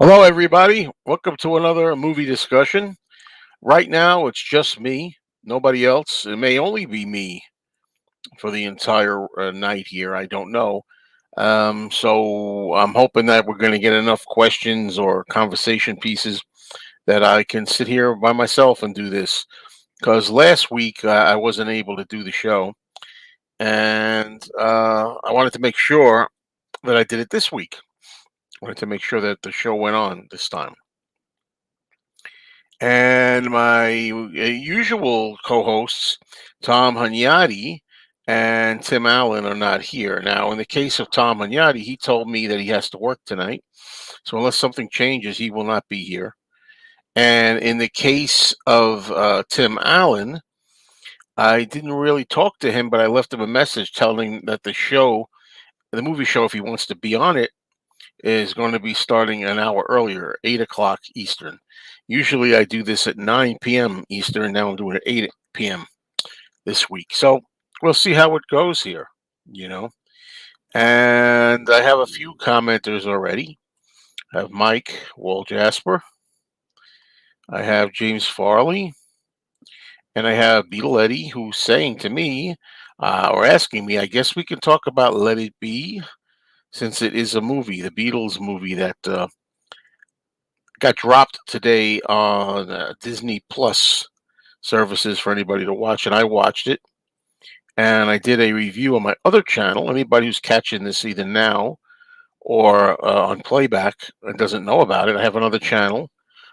Hello, everybody. Welcome to another movie discussion. Right now, it's just me, nobody else. It may only be me for the entire night here. I don't know. So I'm hoping that we're going to get enough questions or conversation pieces that I can sit here by myself and do this. Because last week I wasn't able to do the show, and I wanted to make sure that I did it this week. I wanted to make sure that the show went on this time. And my usual co-hosts, Tom Hunyadi and Tim Allen, are not here. Now, in the case of Tom Hunyadi, he told me that he has to work tonight. So unless something changes, he will not be here. And in the case of Tim Allen, I didn't really talk to him, but I left him a message telling him that the movie show, if he wants to be on it, is going to be starting an hour earlier, 8 o'clock Eastern. Usually I do this at 9 p.m. Eastern. Now I'm doing it at 8 p.m. this week. So we'll see how it goes here, you know. And I have a few commenters already. I have Mike Wall Jasper. I have James Farley. And I have Beatle Eddie, who's saying to me, or asking me, I guess we can talk about Let It Be, since it is a movie, the Beatles movie that got dropped today on Disney Plus services for anybody to watch, and I watched it. And I did a review on my other channel. Anybody who's catching this either now or on playback and doesn't know about it, I have another channel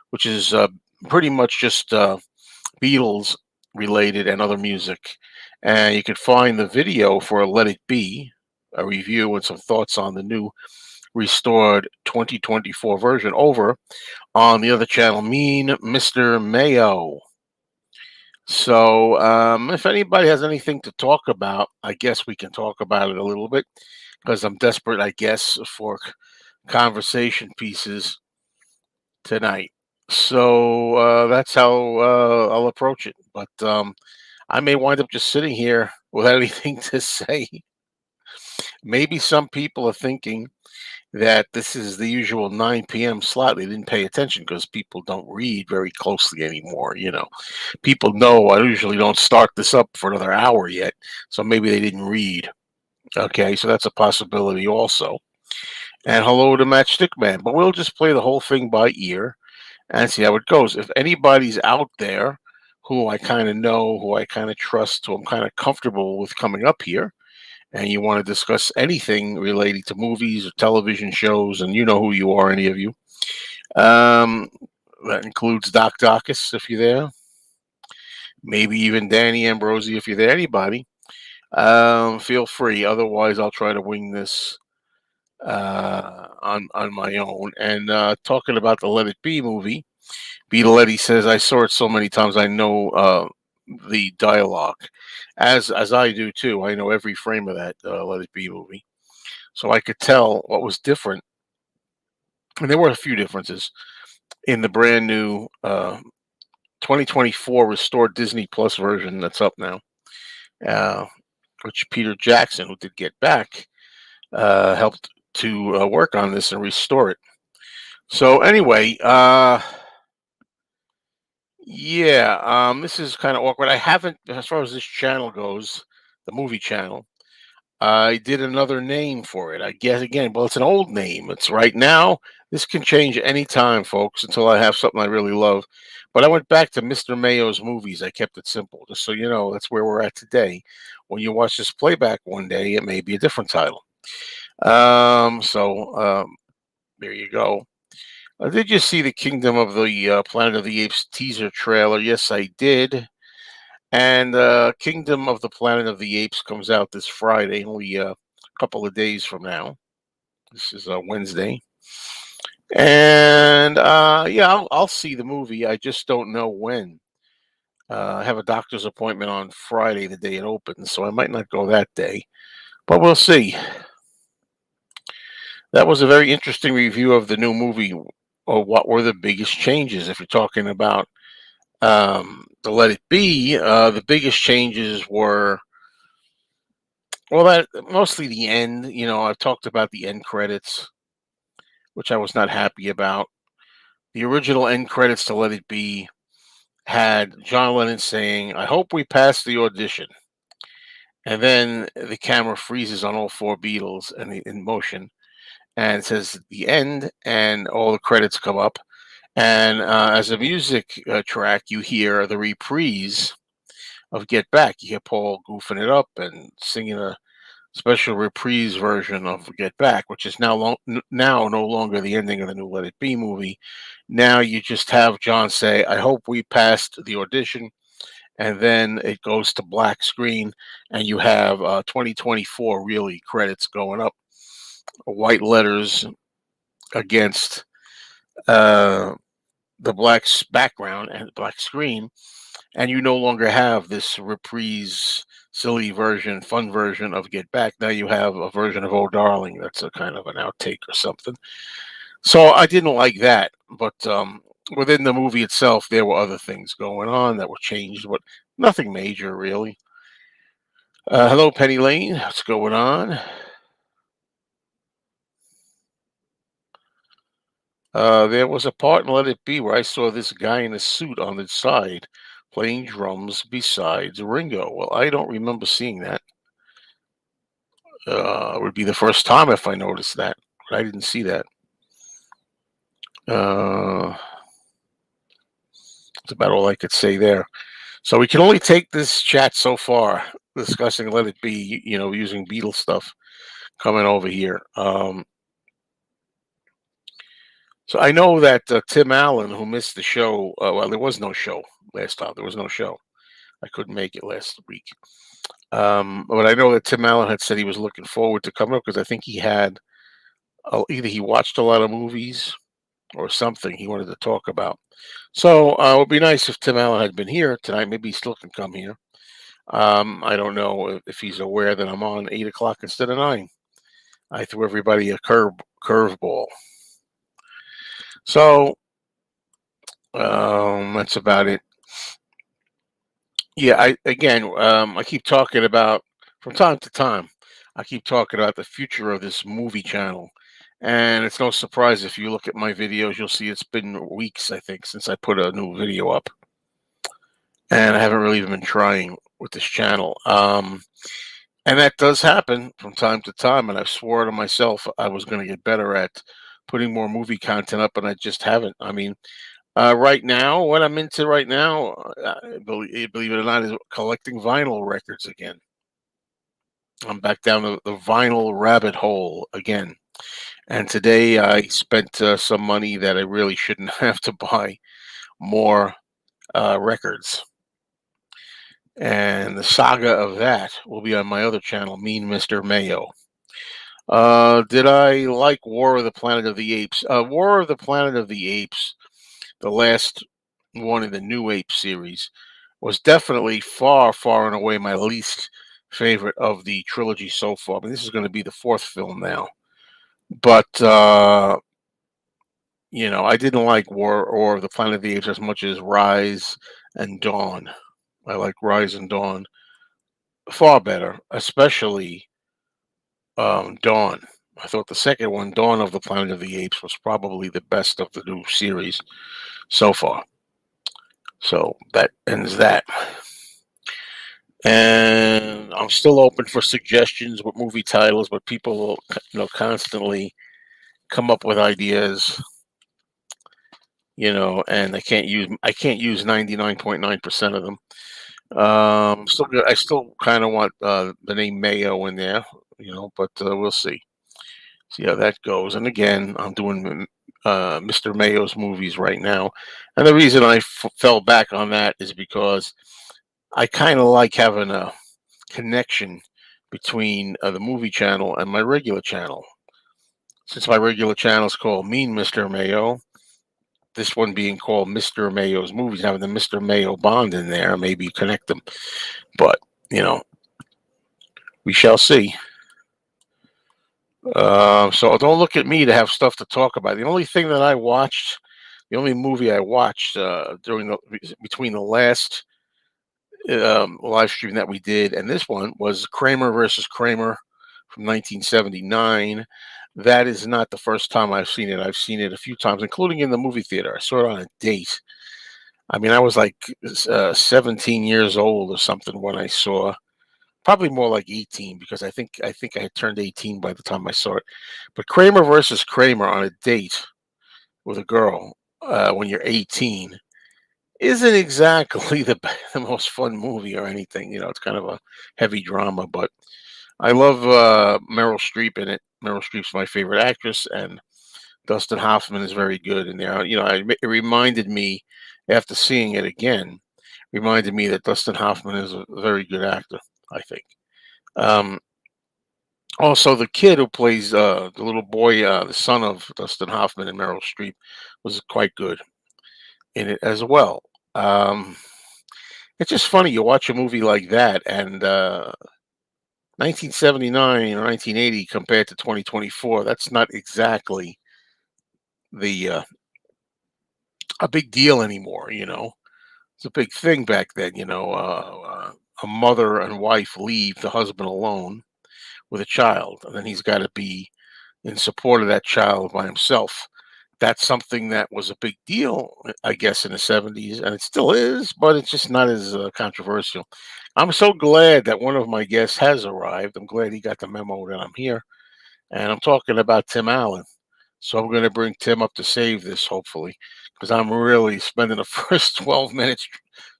which is pretty much just Beatles related and other music. And you can find the video for Let It Be, a review and some thoughts on the new restored 2024 version over on the other channel, Mean Mr. Mayo. So, if anybody has anything to talk about, I guess we can talk about it a little bit because I'm desperate, I guess, for conversation pieces tonight. So that's how I'll approach it. But I may wind up just sitting here without anything to say. Maybe some people are thinking that this is the usual 9 p.m. slot. They didn't pay attention because people don't read very closely anymore. People know I usually don't start this up for another hour yet, so maybe they didn't read. Okay, so that's a possibility also. And hello to Matchstick Man, but we'll just play the whole thing by ear and see how it goes. If anybody's out there who I kind of know, who I kind of trust, who I'm kind of comfortable with coming up here, and you want to discuss anything relating to movies or television shows, and you know who you are, any of you. Um, that includes Doc Dacus, if you're there. Maybe even Danny Ambrosi, if you're there. Anybody, feel free. Otherwise, I'll try to wing this on my own. And talking about the Let It Be movie, Beatletti says, "I saw it so many times, I know the dialogue, as I do too. I know every frame of that Let It Be movie, so I could tell what was different, and there were a few differences in the brand new 2024 restored Disney Plus version that's up now, uh, which Peter Jackson, who did Get Back, helped to work on this and restore it. So anyway." Yeah, this is kind of awkward. I haven't, as far as this channel goes, the movie channel, I did another name for it. I guess again, well, it's an old name. It's right now. This can change any time, folks, until I have something I really love. But I went back to Mr. Mayo's movies. I kept it simple, just so you know. That's where we're at today. When you watch this playback one day, it may be a different title. So there you go. Did you see the Kingdom of the Planet of the Apes teaser trailer? Yes, I did. And Kingdom of the Planet of the Apes comes out this Friday, only a couple of days from now. This is Wednesday. And yeah, I'll see the movie. I just don't know when. I have a doctor's appointment on Friday, the day it opens, so I might not go that day. But we'll see. That was a very interesting review of the new movie. Or what were the biggest changes? If you're talking about the Let It Be, the biggest changes were, well, that mostly the end. I've talked about the end credits, which I was not happy about. The original end credits to Let It Be had John Lennon saying, "I hope we pass the audition." And then the camera freezes on all four Beatles and in motion, and it says the end, and all the credits come up. And as a music track, you hear the reprise of Get Back. You hear Paul goofing it up and singing a special reprise version of Get Back, which is now no longer the ending of the new Let It Be movie. Now you just have John say, "I hope we passed the audition," and then it goes to black screen, and you have 2024 really credits going up, white letters against uh, the background and black screen, and you no longer have this reprise, silly version, fun version of Get Back. Now you have a version of Oh Darling that's a kind of an outtake or something. So I didn't like that, but within the movie itself, there were other things going on that were changed, but nothing major really. Hello, Penny Lane. What's going on? There was a part in Let It Be where I saw this guy in a suit on the side playing drums besides Ringo. Well, I don't remember seeing that. It would be the first time if I noticed that. But I didn't see that. Uh, that's about all I could say there. So we can only take this chat so far, discussing Let It Be, using Beatles stuff coming over here. So I know that Tim Allen, who missed the show, well, there was no show last time. There was no show. I couldn't make it last week. But I know that Tim Allen had said he was looking forward to coming up because I think he had either he watched a lot of movies or something he wanted to talk about. So it would be nice if Tim Allen had been here tonight. Maybe he still can come here. I don't know if he's aware that I'm on 8 o'clock instead of 9. I threw everybody a curveball. So that's about it. Yeah, I keep talking about from time to time. I keep talking about the future of this movie channel, and it's no surprise if you look at my videos, you'll see it's been weeks, I think, since I put a new video up, and I haven't really even been trying with this channel. And that does happen from time to time, and I've swore to myself I was going to get better at putting more movie content up, and I just haven't. I mean, right now, what I'm into right now, believe it or not, is collecting vinyl records again. I'm back down the vinyl rabbit hole again. And today I spent some money that I really shouldn't have to buy more records. And the saga of that will be on my other channel, Mean Mr. Mayo. Did I like War of the Planet of the Apes? War of the Planet of the Apes, the last one in the New Ape series, was definitely far, far and away my least favorite of the trilogy so far. I mean, this is going to be the fourth film now, but I didn't like War or of the Planet of the Apes as much as Rise and Dawn. I like Rise and Dawn far better, especially Dawn. I thought the second one, Dawn of the Planet of the Apes, was probably the best of the new series so far. So that ends that. And I'm still open for suggestions with movie titles, but people will, constantly come up with ideas, and I can't use 99.9% of them. I still kind of want the name Mayo in there, but we'll see how that goes. And again, I'm doing Mr. Mayo's movies right now, and the reason I fell back on that is because I kind of like having a connection between the movie channel and my regular channel. Since my regular channel is called Mean Mr. Mayo, this one being called Mr. Mayo's Movies, having the Mr. Mayo Bond in there, maybe connect them. But, we shall see. So don't look at me to have stuff to talk about. The only movie I watched between the last live stream that we did and this one was Kramer versus Kramer from 1979. that is not the first time I've seen it. I've seen it a few times, including in the movie theater. I saw it on a date. I mean, I was like 17 years old or something when I saw. Probably more like 18 because I think I had turned 18 by the time I saw it. But Kramer versus Kramer on a date with a girl when you're 18 isn't exactly the most fun movie or anything. It's kind of a heavy drama, but I love Meryl Streep in it. Meryl Streep's my favorite actress, and Dustin Hoffman is very good in there. It reminded me after seeing it again, reminded me that Dustin Hoffman is a very good actor. I think. Um, Also, the kid who plays the little boy, the son of Dustin Hoffman and Meryl Streep, was quite good in it as well. Um, it's just funny you watch a movie like that, and 1979 or 1980 compared to 2024. That's not exactly the a big deal anymore. It's a big thing back then. A mother and wife leave the husband alone with a child, and then he's got to be in support of that child by himself. That's something that was a big deal, I guess, in the 70s, and it still is, but it's just not as controversial. I'm so glad that one of my guests has arrived. I'm glad he got the memo that I'm here, and I'm talking about Tim Allen. So I'm going to bring Tim up to save this, hopefully, because I'm really spending the first 12 minutes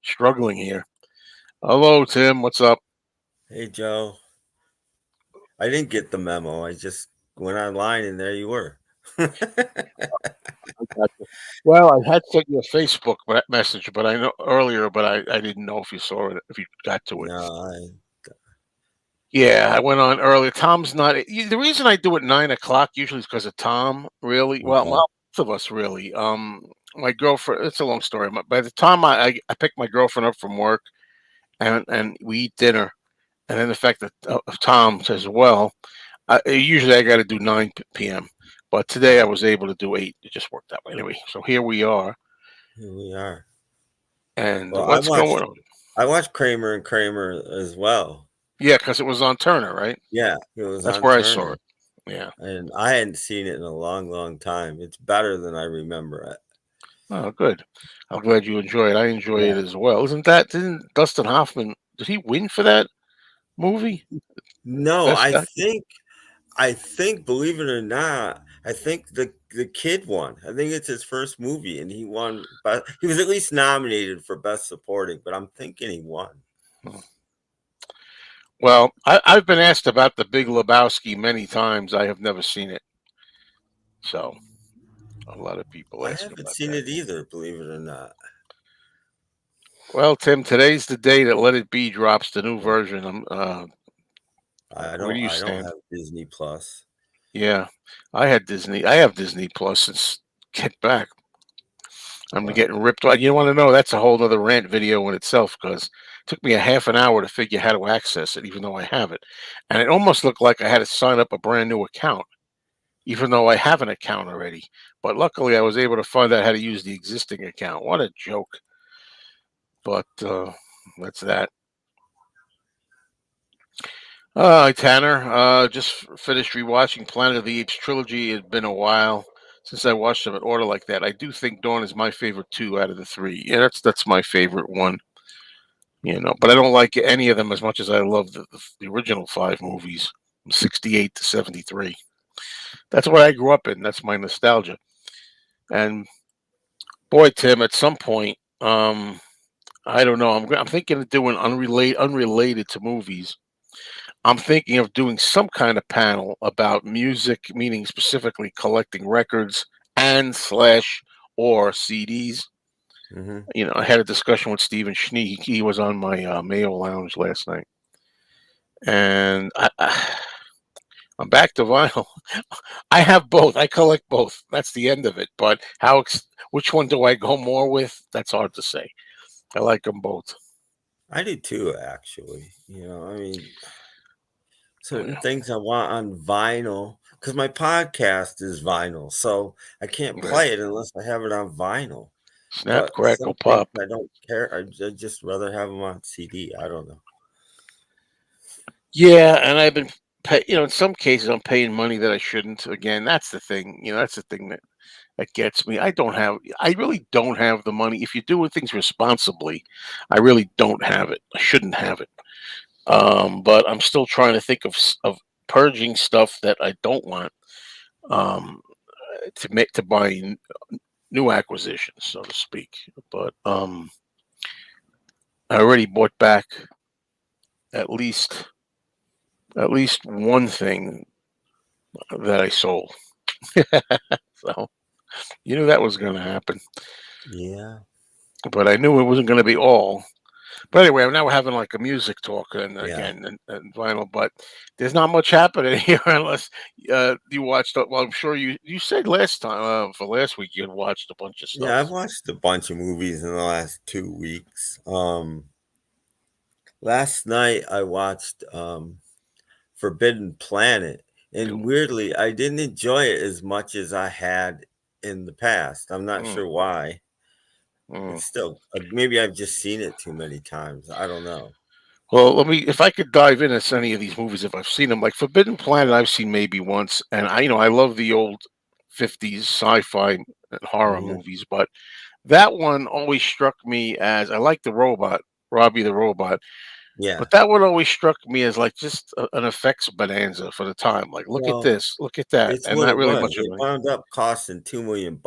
struggling here. Hello, Tim. What's up? Hey Joe, I didn't get the memo. I just went online and there you were. I got you. Well, I had sent you a Facebook message, but I know earlier, but I didn't know if you saw it, if you got to it. No, Yeah, I went on earlier. Tom's not. The reason I do it 9 o'clock usually is because of Tom. Really, okay. well, both of us really. My girlfriend. It's a long story. By the time I picked my girlfriend up from work and we eat dinner, and then the fact that Tom says, "Well, usually I got to do 9 p.m." But today I was able to do 8. It just worked that way anyway. So here we are. Here we are. And Well, what's going on? I watched Kramer and Kramer as well. Yeah, because it was on Turner, right? Yeah, it was That's on where I saw Turner, it. Yeah. and I hadn't seen it in a long, long time. It's better than I remember it. Oh, good. I'm glad you enjoy it. I enjoy Yeah. it as well. Didn't Dustin Hoffman, did he win for that movie? No, Best actor? I think, believe it or not, I think the kid won. I think it's his first movie, and he won. But he was at least nominated for best supporting. But I'm thinking he won. Hmm. Well, I've been asked about The Big Lebowski many times. I have never seen it. So a lot of people I ask haven't about seen that. it either, believe it or not. Well, Tim, today's the day that Let It Be drops the new Yeah. version. Where do you I don't stand? have Disney Plus. Yeah, I had Disney. I have Disney Plus since Get Back. I'm Wow. getting ripped off. You want to know? That's a whole other rant video in itself because it took me a half an hour to figure how to access it, even though I have it. And it almost looked like I had to sign up a brand new account, even though I have an account already. But luckily, I was able to find out how to use the existing account. What a joke. But that's that. Tanner, just finished rewatching Planet of the Apes trilogy. It had been a while since I watched them in order like that. I do think Dawn is my favorite two out of the three. Yeah, that's my favorite one. But I don't like any of them as much as I love the original five movies, from 68 to 73. That's what I grew up in. That's my nostalgia. And boy, Tim, at some point, I don't know. I'm thinking of doing unrelated to movies. I'm thinking of doing some kind of panel about music, meaning specifically collecting records and slash or CDs. Hmm. I had a discussion with Stephen Schnee. He was on my Mayo Lounge last night, and I'm back to vinyl. I have both. I collect both. That's the end of it. But which one do I go more with? That's hard to say. I like them both. I do too, actually. I mean, certain Yeah, things I want on vinyl because my podcast is vinyl, so I can't right. play it unless I have it on vinyl. Snap, But crackle, some things pop. I don't care. I just rather have them on CD. I don't know. Yeah, and I've been pay. In some cases, I'm paying money that I shouldn't. Again, that's the thing. That's the thing that gets me. I really don't have the money. If you're doing things responsibly, I really don't have it. I shouldn't have it. But I'm still trying to think of purging stuff that I don't want um, to buy new acquisitions, so to speak. But I already bought back at least at least one thing that I sold. So you knew that was going to happen, Yeah. but I knew it wasn't going to be all. But anyway, now we're having like a music talk and Yeah. again and vinyl, but there's not much happening here unless you watched. Well, I'm sure you said last time for last week you had watched a bunch of stuff. Yeah, I've watched a bunch of movies in the last 2 weeks. Last night I watched Forbidden Planet, and weirdly, I didn't enjoy it as much as I had in the past. I'm not Mm, sure why. mm. It's still maybe I've just seen it too many times. I don't know. Well, if I could dive into any of these movies, if I've seen them, like Forbidden Planet, I've seen maybe once, and I love the old '50s sci-fi and horror Mhm. movies, but that one always struck me as I like the robot, Robbie the robot, Yeah. but that one always struck me as like just an effects bonanza for the time. Like, look at Well, this, look at that, it's and what not it really was. much of It it. wound up costing $2 million,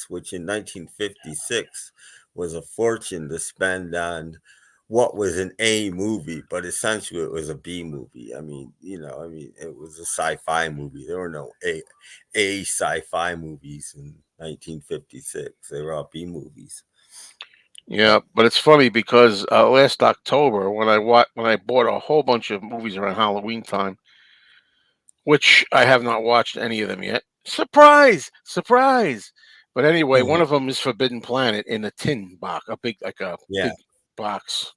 which in 1956 was a fortune to spend on what was an A movie, but essentially it was a B movie. I mean, it was a sci-fi movie. There were no A sci-fi movies in 1956. They were all B movies. Yeah, But but it's funny because last October when I bought a whole bunch of movies around Halloween time, which I have not watched any of them yet. Surprise! Surprise! But anyway, one of them is Forbidden Planet in a tin box, a yeah, big box.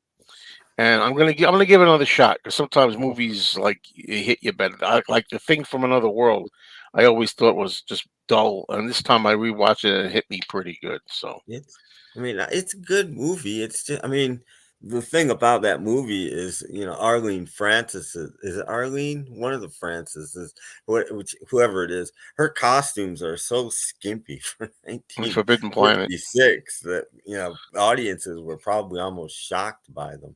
And I'm gonna give it another shot because sometimes movies like hit you better. Like the Thing from Another World, I always thought was just dull, and this time I rewatched it and it hit me pretty good. So It's it's a good movie. It's just the thing about that movie is, Arlene Francis is it Arlene? One of the Francis which whoever it is, her costumes are so skimpy for Forbidden Planet. 1956 that, audiences were probably almost shocked by them.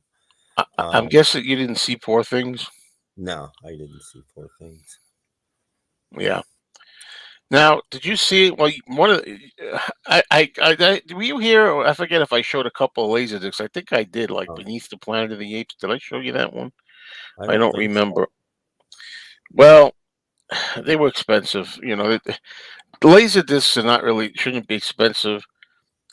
I'm Um, guessing you didn't see Poor Things. no, I didn't see Poor Things. Yeah. Now, did you see? Well, one of the, were you here? Or I forget if I showed a couple of laser discs. I think I did, like Oh, Beneath the Planet of the Apes. Did I show you that one? I I don't don't think so. remember. Well, they were expensive. The laser discs are not really shouldn't be expensive.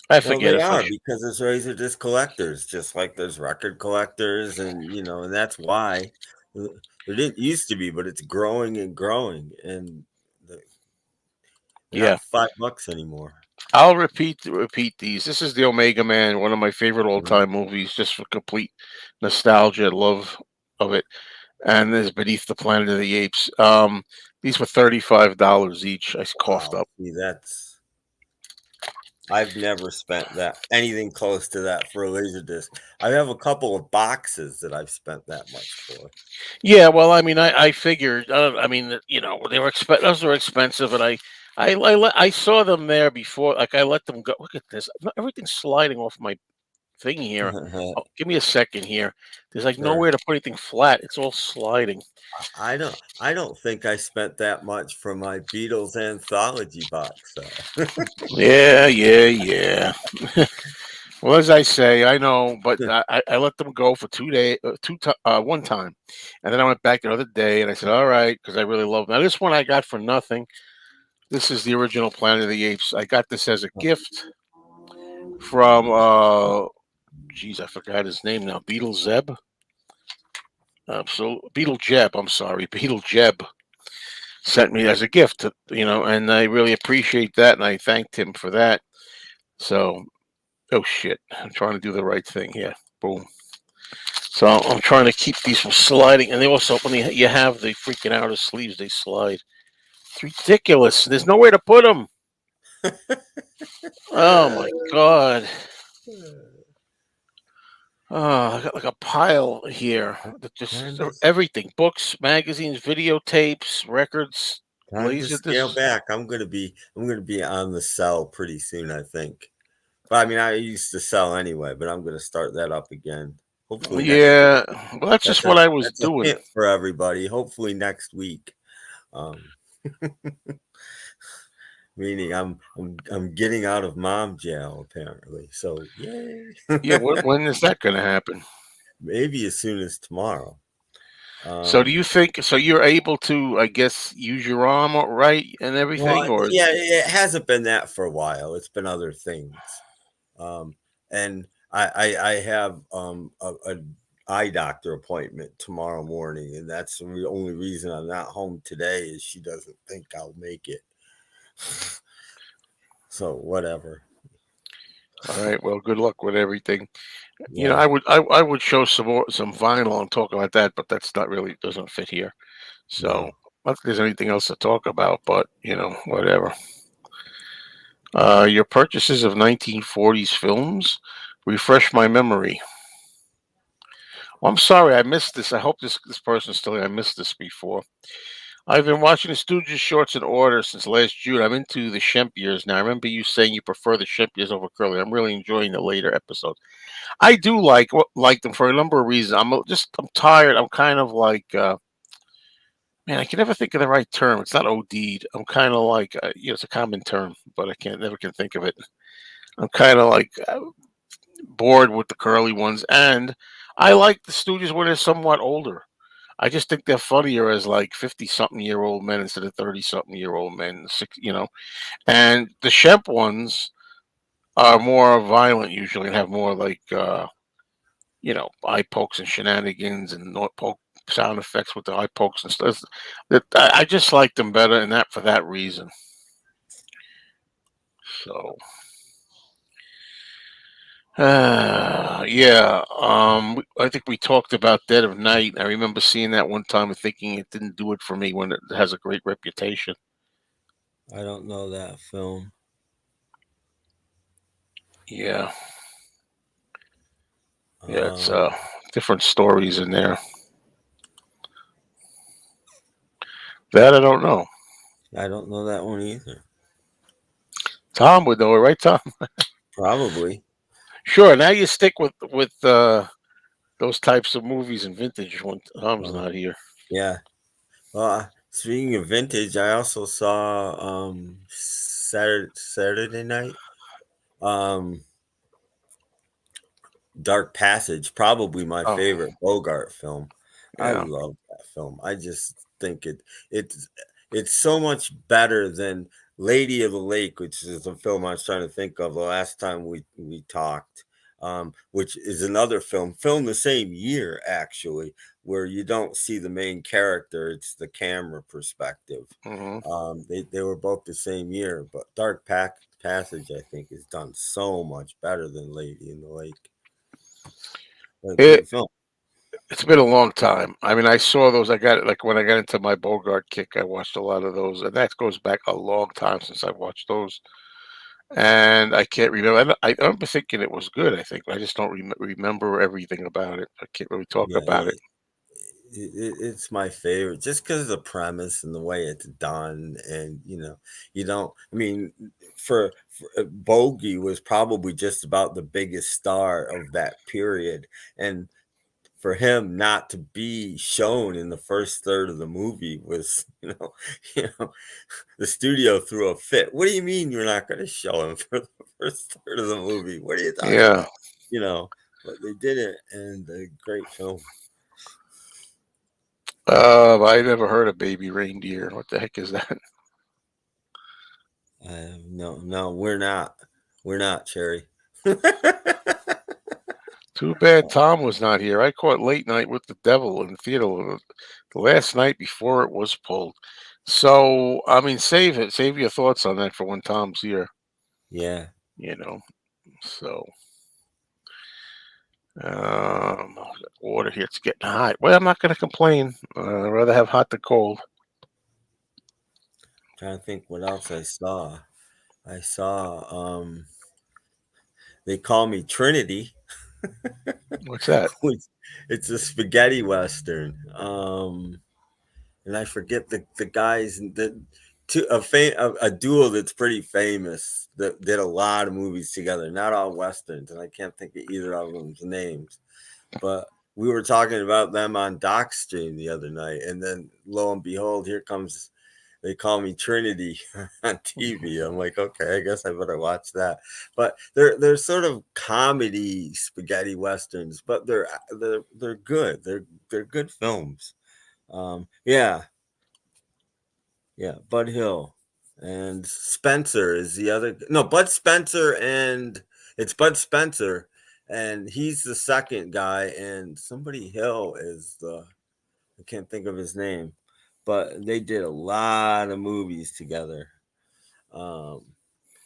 I Well, forget they if I. are because there's Laserdisc collectors, just like there's record collectors, and that's why there didn't used to be, but it's growing and growing, and the- they're Yeah, not $5 anymore. I'll repeat these. This is the Omega Man, one of my favorite old Mhm. time movies, just for complete nostalgia, love of it. And there's Beneath the Planet of the Apes. These were $35 each. I coughed Wow, up. see, I've never spent that anything close to that for a Laserdisc. I have a couple of boxes that I've spent that much for. Yeah, well, I mean, I figured. I mean, they were those were expensive, and I saw them there before. Like I let them go. Look at this. Everything's sliding off my thing here. Oh, give me a second here. There's like Sure. nowhere to put anything flat. It's all sliding. I don't think I spent that much for my Beatles anthology box, though. Yeah, yeah, yeah. Well, as I say, I know, but I let them go for 2 days, one time, and then I went back another day, and I said, "All right," because I really love them. Now this one I got for nothing. This is the original Planet of the Apes. I got this as a gift from geez, I forgot his name now. Beetle Zeb. So Beetle Jeb. I'm sorry, Beetle Jeb sent me as a gift. And I really appreciate that, and I thanked him for that. So, oh shit, I'm trying to do the right thing here. Boom. So I'm trying to keep these from sliding, and they also when you have the freaking outer sleeves, they slide. It's ridiculous. There's nowhere to put them. Oh my god. I got like a pile here that Time just to everything: books, magazines, videotapes, records, time to laser scale discs. back. I'm gonna be on the sell pretty soon, I think. But I mean, I used to sell anyway, but I'm gonna start that up again. Hopefully next week. Yeah, well, that's just That's a what I was that's a doing. hint for everybody. Hopefully next week. Um, Meaning I'm getting out of mom jail apparently. So yay. Yeah, when is that going to happen? Maybe as soon as tomorrow. So do Um, you think so you're able to, I guess, use your arm right and well, everything, or yeah, it hasn't been that for a while. It's been other things. Um, and I have a eye doctor appointment tomorrow morning, and that's the only reason I'm not home today is she doesn't think I'll make it. So whatever. all right, well, good luck with everything. Yeah, I would show some vinyl and talk about that, but that's not really doesn't fit here. So, no, not that there's anything else to talk about, but whatever. Your purchases of 1940s films refresh my memory. Well, I'm sorry, I missed this. I hope this person's still here. I missed this before. I've been watching the Stooges shorts in order since last June. I'm into the Shemp years now. I remember you saying you prefer the Shemp years over Curly. I'm really enjoying the later episodes. I do like them for a number of reasons. I'm tired. I'm kind of like man. I can never think of the right term. It's not OD'd. I'm kind of like it's a common term, but I can't never can think of it. I'm kind of like bored with the Curly ones, and I like the Stooges when they're somewhat older. I just think they're funnier as like 50-something-year-old men instead of 30-something-year-old men. And the Shemp ones are more violent usually and have more like eye pokes and shenanigans and poke sound effects with the eye pokes and stuff. I just like them better, and that for that reason. So yeah, I think we talked about Dead of Night. I remember seeing that one time and thinking it didn't do it for me when it has a great reputation. I don't know that film. Yeah, yeah, it's Um, different stories in there. That I don't know. I don't know that one either. Tom would know it, right, Tom? Probably. Sure. Now you stick with those types of movies and vintage when Tom's Uh, not here. yeah. Well, speaking of vintage, I also saw Saturday night. Um, Dark Passage, probably my Oh, favorite Bogart film. I yeah. love that film. I just think it's it's so much better than Lady of the Lake, which is a film I was trying to think of the last time we talked. Which is another film filmed the same year actually, where you don't see the main character; it's the camera perspective. Hmm. They were both the same year, but Passage I think is done so much better than Lady in the Lake. A It great film. it's been a long time. I mean, I saw those. I got it like when I got into my Bogart kick. I watched a lot of those, and that goes back a long time since I watched those. And I can't remember. I remember thinking it was good. I think I just don't remember everything about it. I can't really talk Yeah, about it. it's my favorite just because of the premise and the way it's done. And, you don't, I mean, for Bogey was probably just about the biggest star of that period. And for him not to be shown in the first third of the movie was, you know, the studio threw a fit. What do you mean you're not going to show him for the first third of the movie? What are you talking Yeah. about? You know, but they did it, and a great film. I never heard of Baby Reindeer. What the heck is that? No, no, we're not Cherry. Too bad Tom was not here. I caught Late Night with the Devil in the theater the last night before it was pulled. So, I mean, save it. Save your thoughts on that for when Tom's here. Yeah, You know. So, um, water here. It's getting hot. Well, I'm not going to complain. I'd rather have hot than cold. trying to think what else I saw. I saw They Call Me Trinity. What's that? Which it's a spaghetti western. And I forget the guys the a duo that's pretty famous that did a lot of movies together. Not all westerns, and I can't think of either of them's names. But we were talking about them on Doc Stream the other night, and then lo and behold, here comes they call me Trinity on TV. I'm like, okay, I guess I better watch that. But they're sort of comedy spaghetti westerns, but they're good. They're good films. Yeah, yeah. Bud Hill and Spencer is the other. No, Bud Spencer and it's Bud Spencer, and he's the second guy, and somebody Hill is the I can't think of his name, but they did a lot of movies together. Um,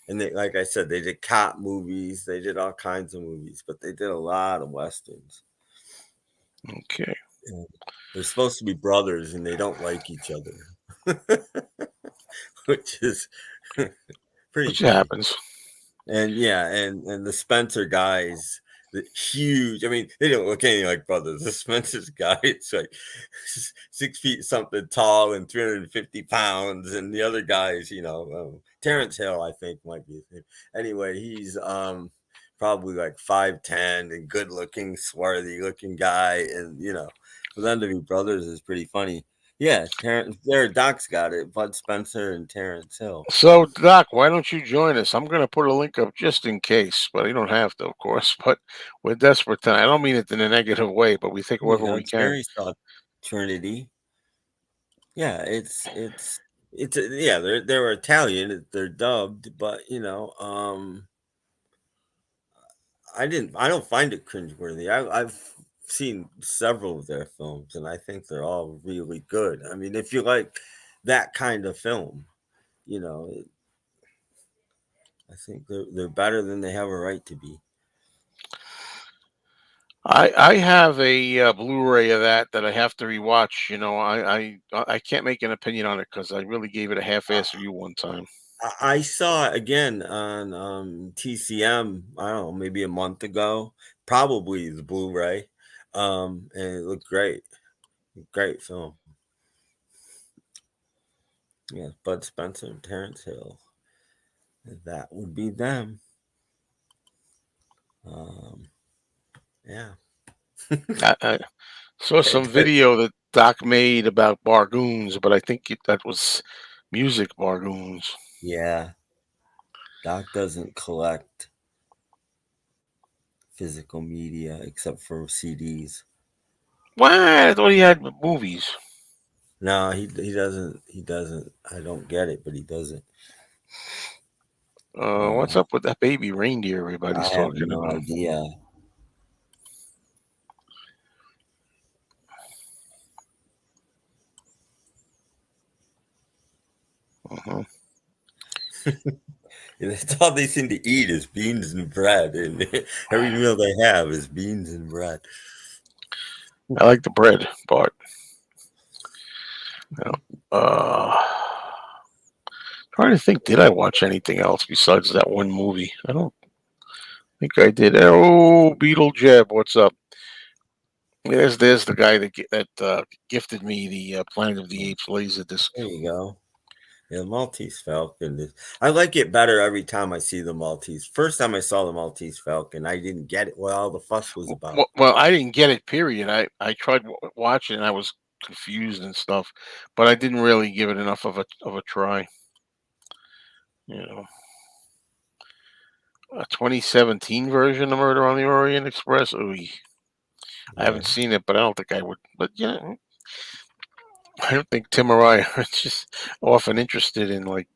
and they, like I said, they did cop movies, they did all kinds of movies, but they did a lot of westerns. Okay. And they're supposed to be brothers, and they don't like each other, which is pretty Which funny. happens. And yeah, and the Spencer guys, the huge. I mean, they don't look anything like brothers. The Spencer's guy, it's like 6 feet something tall and 350 pounds, and the other guys, Terrence Hill, I think might be his name. Anyway, he's probably like 5'10" and good looking, swarthy looking guy, and for them to be brothers is pretty funny. Yeah, Terrence. There, Doc's got it. Bud Spencer and Terrence Hill. So, Doc, why don't you join us? I'm going to put a link up just in case, but you don't have to, of course. But we're desperate tonight. I don't mean it in a negative way, but we take whoever we It's can. very soft. Trinity. Yeah, yeah, they're Italian, they're dubbed, but I don't find it cringeworthy. I've seen several of their films, and I think they're all really good. I mean, if you like that kind of film, you know, I think they're better than they have a right to be. I have a Blu-ray of that I have to rewatch. I can't make an opinion on it because I really gave it a half-ass review one time. I saw it again on TCM. I don't know, maybe a month ago. Probably the Blu-ray, and it looked great. Great film. Yeah, Bud Spencer and Terrence Hill. That would be them. Um, yeah. I saw some video that Doc made about bargoons, but I think that was music bargoons. Yeah. Doc doesn't collect physical media except for CDs. What? I thought he had movies. No, he doesn't. He doesn't. I don't get it, but he doesn't. What's Uh, up with that baby reindeer everybody's I have talking no about? idea. Uh-huh. That's all they seem to eat is beans and bread, and every meal they have is beans and bread. I like the bread part. You know. Trying to think, did I watch anything else besides that one movie? I don't think I did. Oh, Beetle Jeb, what's up? There's the guy that gifted me the Planet of the Apes laser disc. There you go. Yeah, the Maltese Falcon. I like it better every time I see the Maltese. First time I saw the Maltese Falcon, I didn't get it. What all the fuss was about. Well, I didn't get it. Period. I tried watching, and I was confused and stuff, but I didn't really give it enough of a try. You know, a 2017 version of Murder on the Orient Express. Ooh, I Yeah, haven't seen it, but I don't think I would. But yeah, I don't think Tim or I are just often interested in like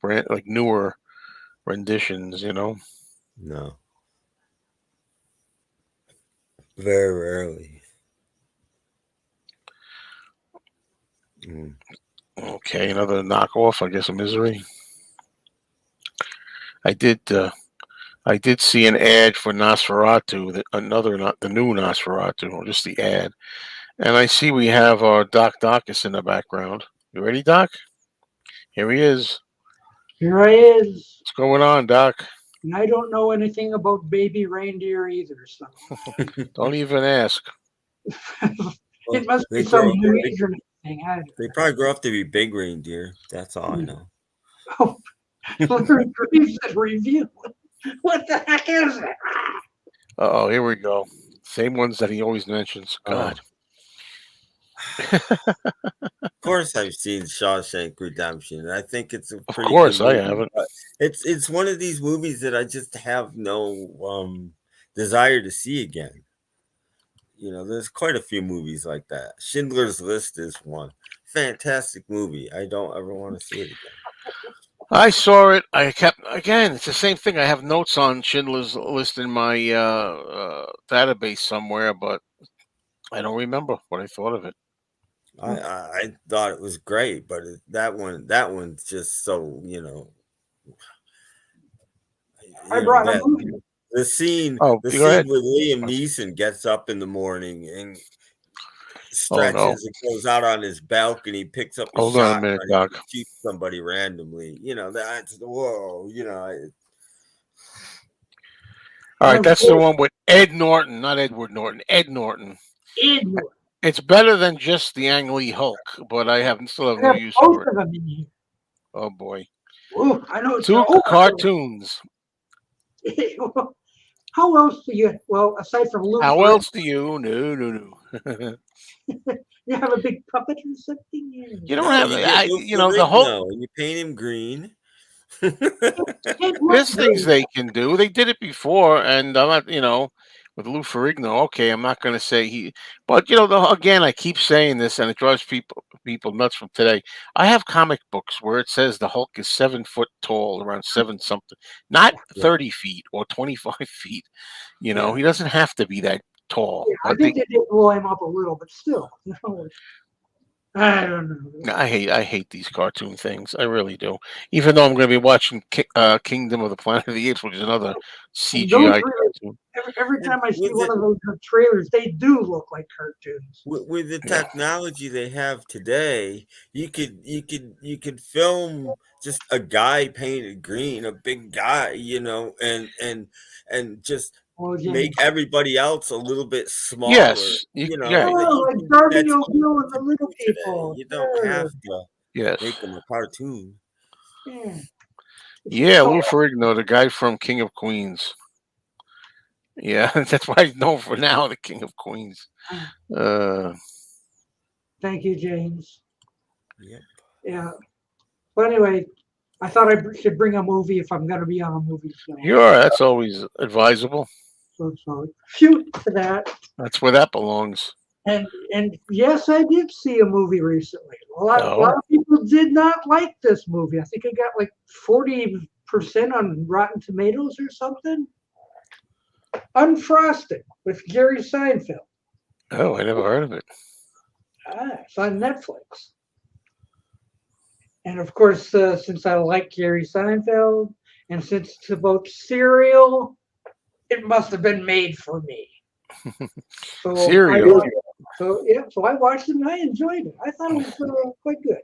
newer renditions. no, very rarely. Mm. Okay, another knockoff. I guess a misery. I did. I did see an ad for Nosferatu, not the new Nosferatu, or just the ad. And I see we have our Doc Docus in the background. You ready, Doc? Here he is. Here I is. What's going on, Doc? and I don't know anything about baby reindeer either. So Don't even ask. it Well, must be they some grow. new They, internet thing. I don't they probably grow up to be big reindeer. That's all I know. know. Oh, Larry Greaves review. What the heck is it? Oh, here we go. Same ones that he always mentions. Oh, God. of course, I've seen Shawshank Redemption, and I think it's a Of pretty good course, I movie. haven't. But it's one of these movies that I just have no desire to see again. There's quite a few movies like that. Schindler's List is one fantastic movie. I don't ever want to see it again. I saw it. I kept again. It's the same thing. I have notes on Schindler's List in my database somewhere, but I don't remember what I thought of it. I thought it was great, but that one's just so I brought a that movie. the scene Oh, the go scene ahead. where Liam Neeson gets up in the morning and Oh no. stretches and goes out on his balcony, picks up a Hold on a minute, shotgun and Doc. shoots somebody randomly. That's whoa. All And right, of that's the course, one with Ed Norton, not Edward Norton. Ed Norton. Edward. It's better than just the Ang Lee Hulk, but I have still have I no have use both for it. of them in here. Oh boy. Ooh, I know it's Two over. cartoons. How else do you? Well, aside from Lou How Ferrigno, else do you? No, no, no. you have a big puppet or something. You don't No, have, you get Lou the Hulk. Ferrigno and you paint him green. It looked There's things great. they can do. They did it before, and I'm not, with Lou Ferrigno. Okay, I'm not going to say he, but again, I keep saying this, and it drives people nuts from today. I have comic books where it says the Hulk is 7 foot tall, around seven something, not Yeah, 30 feet or 25 feet. yeah. He doesn't have to be that Yeah, tall, I but think they did blow him up a little, but still, I don't know. I hate these cartoon things. I really do. Even though I'm going to be watching Kingdom of the Planet of the Apes, which is another And those CGI really, cartoon. every And time I see with one the of those trailers, they do look like cartoons. with the Yeah. technology they have today, you could film just a guy painted green, a big guy, and just Oh, make James. everybody else a little bit smaller, Yes. Yeah. that Oh, you like can Darby that's O'Gill easy and to the Little do today. People. You don't have Sure. to Yes. make them a cartoon. Yeah. Yeah. So, Lou Ferrigno, the guy from King of Queens. Yeah, that's why he's known for now, the King of Queens. Uh, thank you, James. Yep. Yeah. But anyway, I thought I should bring a movie if I'm going to be on a movie show. that's always advisable. So shoot to that. That's where that belongs. And yes, I did see a movie recently. A lot Oh, of people did not like this movie. I think it got like 40% on Rotten Tomatoes or something. Unfrosted with Gary Seinfeld. oh, I never heard of it. It's on Netflix. And of course, since I like Gary Seinfeld, and since it's about cereal, it must have been made for me. So I Cereal. watched, so I watched it and I enjoyed it. I thought it was quite good.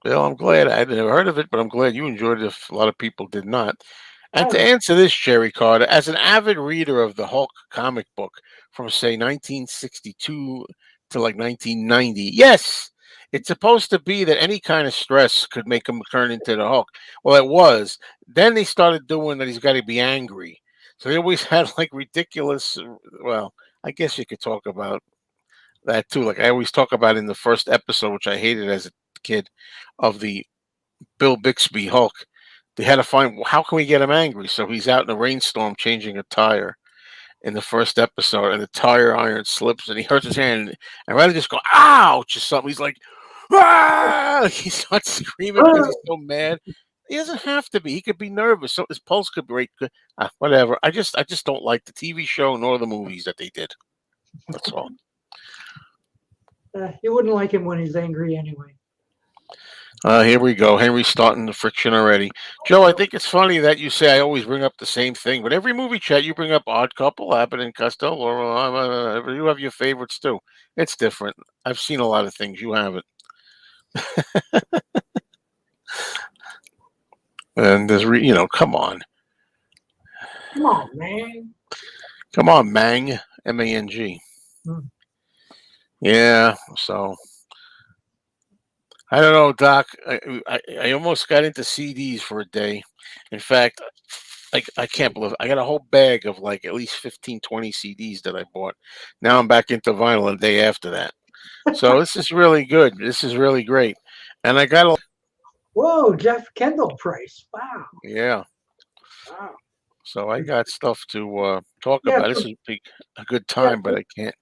Well, I'm glad I had never heard of it, but I'm glad you enjoyed it if a lot of people did not. And to I, answer this, Jerry Carter, as an avid reader of the Hulk comic book from, say, 1962 to like 1990, yes, it's supposed to be that any kind of stress could make him turn into the Hulk. Well, it was. Then they started doing that he's got to be angry. So they always had like ridiculous, well, I guess you could talk about that too. Like I always talk about in the first episode, which I hated as a kid, of the Bill Bixby Hulk. They had to find how can we get him angry. So he's out in a rainstorm changing a tire in the first episode, and the tire iron slips, and he hurts his hand. And rather than just go ouch or something, he's like, ah! He starts screaming because he's so mad. He doesn't have to be. He could be nervous. So his pulse could break. Whatever. I just don't like the TV show nor the movies that they did. That's all. you wouldn't like him when he's angry anyway. Here we go. Henry's starting the friction already. Joe, I think it's funny that you say I always bring up the same thing, but every movie chat you bring up Odd Couple, Abbott and Costello, or you have your favorites too. It's different. I've seen a lot of things. You haven't. And come on. Come on, man. Come on, Mang. MANG. Hmm. Yeah. So I don't know, Doc. I almost got into CDs for a day. In fact, I can't believe I got a whole bag of like at least 15, 20 CDs that I bought. Now I'm back into vinyl a day after that. So this is really good. This is really great. And I got a Whoa, Jeff Kendall Price. Wow. yeah. Wow. So I got stuff to talk Yeah, about. This is a good yeah. time, but I can't.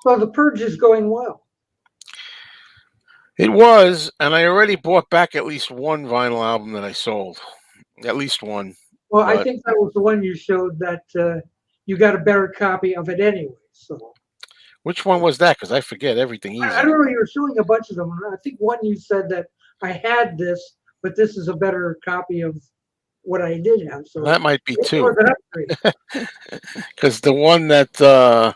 So the purge is going well. It was, and I already bought back at least one vinyl album that I sold. At least one. Well, I But think that was the one you showed that you got a better copy of it anyway. So which one was that? Because I forget everything I easy. don't know. You were showing a bunch of them. I think one you said that I had this, but this is a better copy of what I did have. So That might be it two. was an upgrade. Because the one that the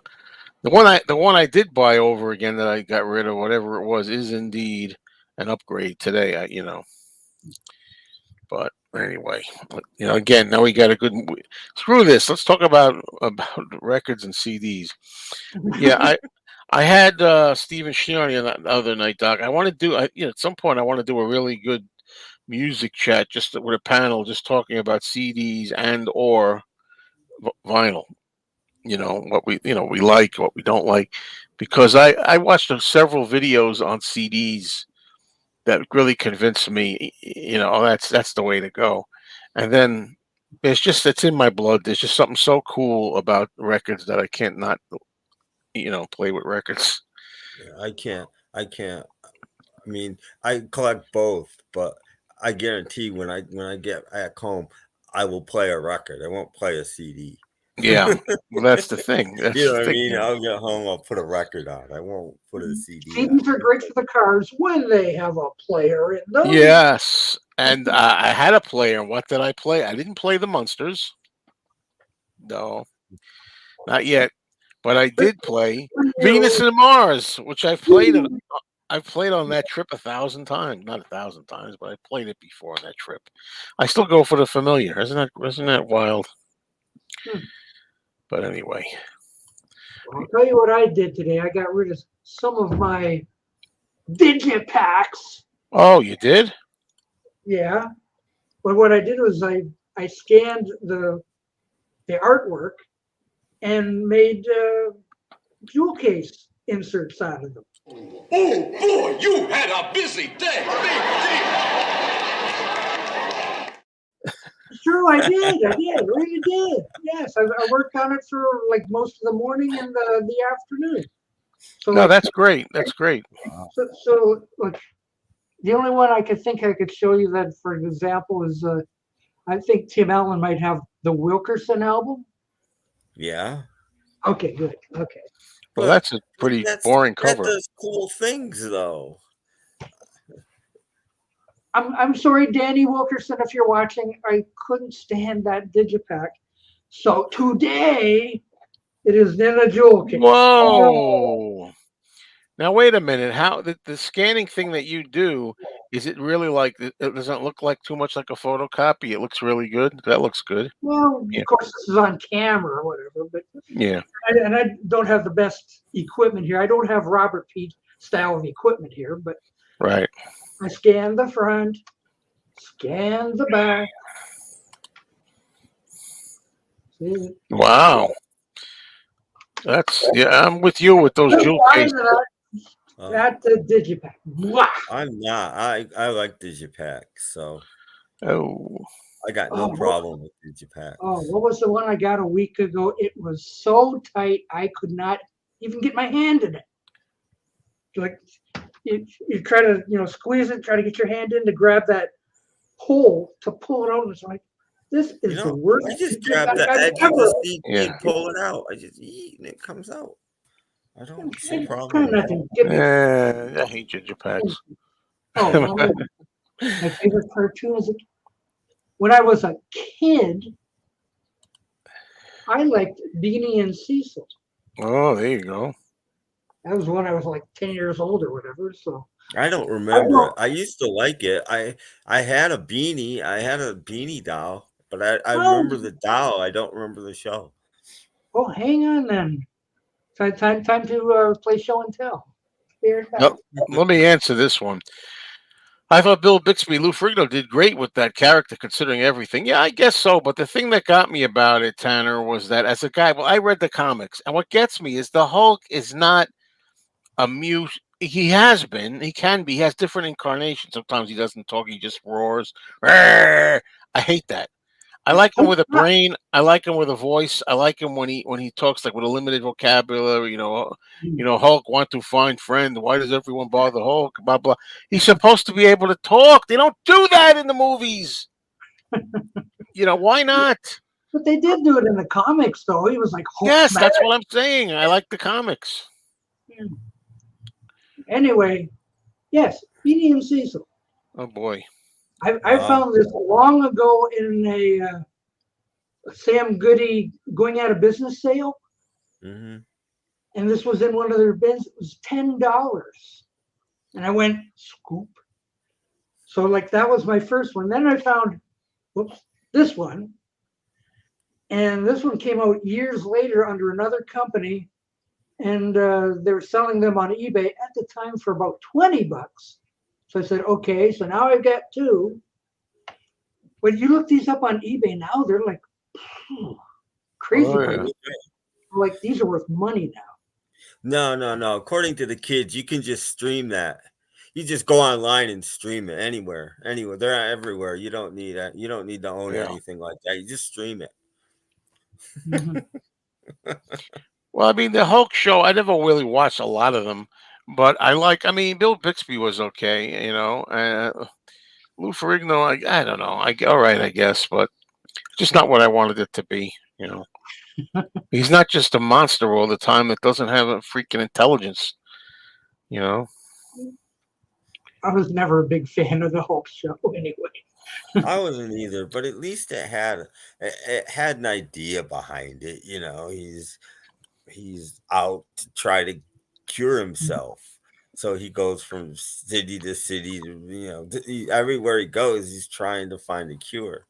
one I did buy over again that I got rid of, whatever it was, is indeed an upgrade today. But anyway, again, now we got a good. Screw this. Let's talk about records and CDs. Yeah, I had Stephen Shioni on the other night, Doc. I want to do. At some point, I want to do a really good music chat, just with a panel, just talking about CDs and or vinyl. What we like, what we don't like, because I watched several videos on CDs that really convinced me, oh, that's the way to go. And then it's in my blood. There's just something so cool about records that I can't not, play with records. Yeah, I can't. I can't. I mean, I collect both, but I guarantee when I get back home, I will play a record. I won't play a CD. Yeah, well, that's the thing. That's You know the what I thing. mean? I'll get home, I'll put a record on. I won't put a CD on. CDs are great for the cars when they have a player in them. Yes, and I had a player. What did I play? I didn't play the Munsters. No, not yet. But I did play Venus and Mars, which I've played on that trip 1,000 times. Not 1,000 times, but I played it before on that trip. I still go for the familiar. Isn't that wild? Hmm. But anyway. I'll tell you what I did today. I got rid of some of my digipacks. Oh, you did? Yeah. But what I did was I scanned the artwork and made jewel case inserts out of them. Oh boy, you had a busy day. Sure, I did. I really did. Yes, I worked on it for like most of the morning and the afternoon. So No, like, that's great. That's great. so like the only one I could think I could show you that, for example, is I think Tim Allen might have the Wilkerson album. Yeah. Okay, good. Okay. Well, that's a pretty boring That cover. does cool things though. I'm sorry, Danny Wilkerson, if you're watching, I couldn't stand that digipack. So today it is in a jewel case. Whoa. Now wait a minute. How the scanning thing that you do, is it really like it doesn't look like too much like a photocopy? It looks really good. That looks good. Well, Yeah. of course, this is on camera or whatever, but Yeah. and I don't have the best equipment here. I don't have Robert Pete style of equipment here, but Right. I scan the front, scan the back. See? Wow. I'm with you with those jewel cases. That's a digipack. Wow. I'm not. I like digipack, so Oh. I got no problem with digipack. Oh, what was the one I got a week ago? It was so tight I could not even get my hand in it. Like you try to squeeze it, try to get your hand in to grab that hole to pull it out. It's like this is the worst. I just grab the edge of the CD and pull it out. I just eat and it comes out. I don't see a problem. I hate digipacks. Oh, my favorite cartoon is when I was a kid. I liked Beanie and Cecil. Oh, there you go. That was when I was like 10 years old or whatever. So I don't remember it. I used to like it. I had a beanie. I had a beanie doll, but but I Oh, remember the doll. I don't remember the show. well, hang on then. Time to play show and tell. Fair enough. No, let me answer this one. I thought Bill Bixby, Lou Ferrigno did great with that character, considering everything. Yeah, I guess so. But the thing that got me about it, Tanner, was that as a guy, well, I read the comics, and what gets me is the Hulk is not a mute. He has been. He can be. He has different incarnations. Sometimes he doesn't talk. He just roars. "Rrrr." I hate that. I like him with a brain. I like him with a voice. I like him when he talks like with a limited vocabulary. Hulk want to find friend. Why does everyone bother Hulk? Blah blah. He's supposed to be able to talk. They don't do that in the movies. Why not? But they did do it in the comics, though. He was like Hulk Yes, smash. that's what I'm saying. I like the comics. Anyway, yes, Beanie and Cecil. Oh boy. I found this long ago in a Sam Goody going out of business sale, Mm-hmm. and this was in one of their bins. It was $10, and I went scoop. So like that was my first one. Then I found, this one, and this one came out years later under another company, and they were selling them on eBay at the time for about $20. So I said, okay, so now I've got two. When you look these up on eBay now, they're like crazy. Oh, yeah. Like these are worth money now. No. According to the kids, you can just stream that. You just go online and stream it anywhere. They're everywhere. You don't need it. You don't need to own Yeah. anything like that. You just stream it. Well, I mean, the Hulk show, I never really watched a lot of them, but Bill Bixby was okay, Lou Ferrigno, I don't know. All right, I guess, but just not what I wanted it to be, He's not just a monster all the time that doesn't have a freaking intelligence, I was never a big fan of the Hulk show anyway. I wasn't either, but at least it had an idea behind it. He's out to try to cure himself. So he goes from city to city everywhere he goes, he's trying to find a cure.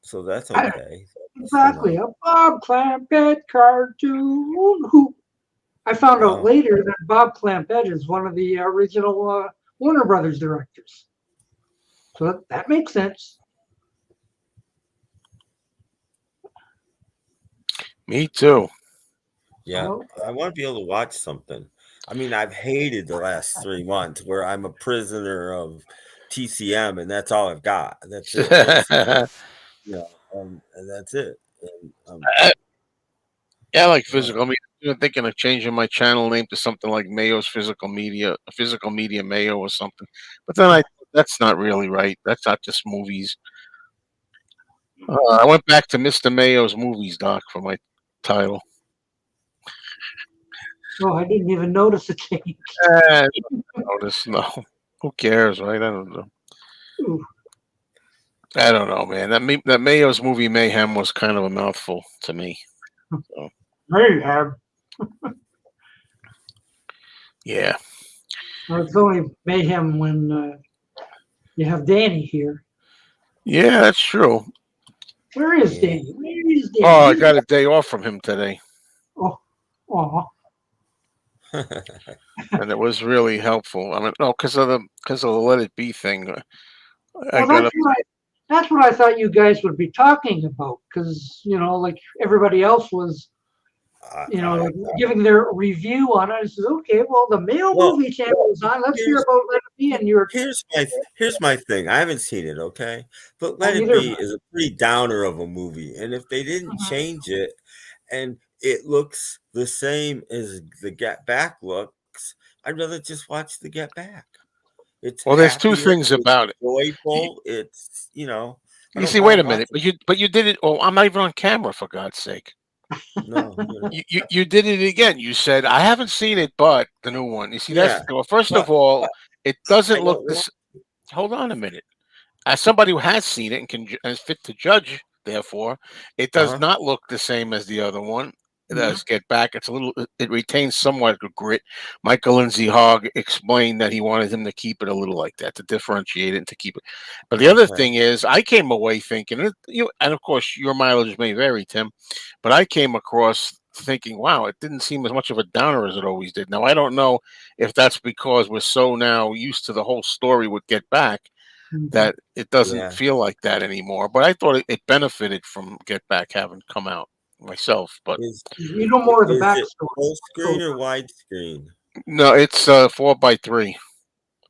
So that's okay. Exactly. A Bob Clampett cartoon. Who I found out later that Bob Clampett is one of the original Warner Brothers directors. So that makes sense. Me too. Yeah, I want to be able to watch something. I mean, I've hated the last 3 months where I'm a prisoner of TCM, and that's all I've got. That's it. And that's it. And, Yeah, I like physical. I mean, I'm thinking of changing my channel name to something like Mayo's Physical Media Mayo or something. But then that's not really right. That's not just movies. I went back to Mr. Mayo's Movies, Doc, for my title. Oh, I didn't even notice a change. I don't notice, no. Who cares, right? I don't know. Ooh. I don't know, man. That Mayo's Movie Mayhem was kind of a mouthful to me. So. Mayhem. Yeah. Well, it's only mayhem when you have Danny here. Yeah, that's true. Where is Danny? Where is Danny? Oh, I got a day off from him today. Oh. And it was really helpful. I mean, because of the Let It Be thing. That's what I thought you guys would be talking about, because like everybody else was, giving their review on it. I said, okay, well, the Mayo Movie Channel is on. Let's hear about Let It Be. And here's my thing. I haven't seen it, okay, but Let It Be is a pretty downer of a movie, and if they didn't change it, and it looks the same as the Get Back looks, I'd rather just watch the Get Back. There's two things about it. Joyful. It's You see, wait a minute, but you did it. Oh, I'm not even on camera, for God's sake. No, you did it again. You said I haven't seen it, but the new one. You see, first of all, it doesn't look this. Hold on a minute. As somebody who has seen it and is fit to judge, therefore, it does not look the same as the other one. Yeah. as Get Back. It's a little. It retains somewhat of grit. Michael Lindsay Hogg explained that he wanted him to keep it a little like that, to differentiate it and to keep it. But the other Okay. thing is, I came away thinking, and of course your mileage may vary, Tim, but I came across thinking, wow, it didn't seem as much of a downer as it always did. Now I don't know if that's because we're so now used to the whole story with Get Back Mhm. that it doesn't Yeah. feel like that anymore. But I thought it benefited from Get Back having come out myself. But Is You know more of the is it backstory. full screen or widescreen? no, it's 4:3.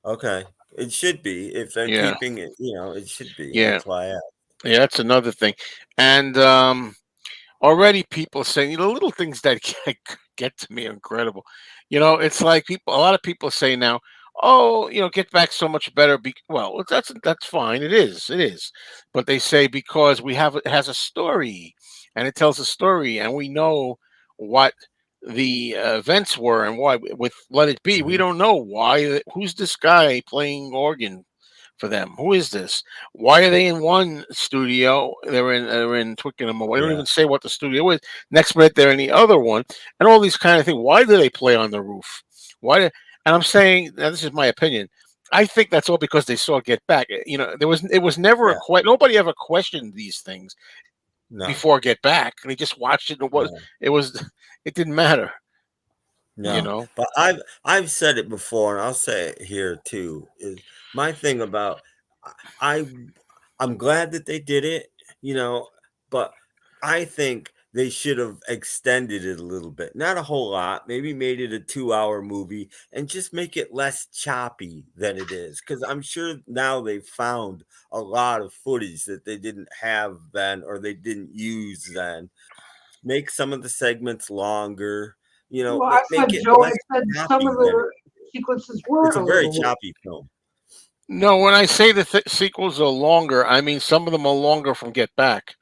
Okay. It should be. If they're Yeah, keeping it, it should be. yeah, That's why I asked. yeah. That's another thing. And already people are saying, little things that get to me are incredible. It's like a lot of people say now, oh, Get Back so much better. Well, that's fine. It is. But they say because it has a story, and it tells a story, and we know what the events were and why. With Let It Be, we Mhm. don't know why. Who's this guy playing organ for them? Who is this? Why are they in one studio? They're in Twickenham. They don't Yeah. even say what the studio is. Next minute they're in the other one, and all these kind of things. Why do they play on the roof? Why? And I'm saying, now this is my opinion. I think that's all because they saw Get Back. It was never Yeah. nobody ever questioned these things No. before Get Back. They just watched it. No. It was it didn't matter. You No. know. But I've said it before, and I'll say it here too. Is my thing about I I'm glad that they did it, but I think they should have extended it a little bit. Not a whole lot, maybe made it a 2-hour movie and just make it less choppy than it is. Because I'm sure now they've found a lot of footage that they didn't have then or they didn't use then. Make some of the segments longer, Well, I make said, it Joe, I less said some of choppy than it the is. sequences were It's a a very little. choppy film. No, when I say the sequels are longer, I mean some of them are longer from Get Back.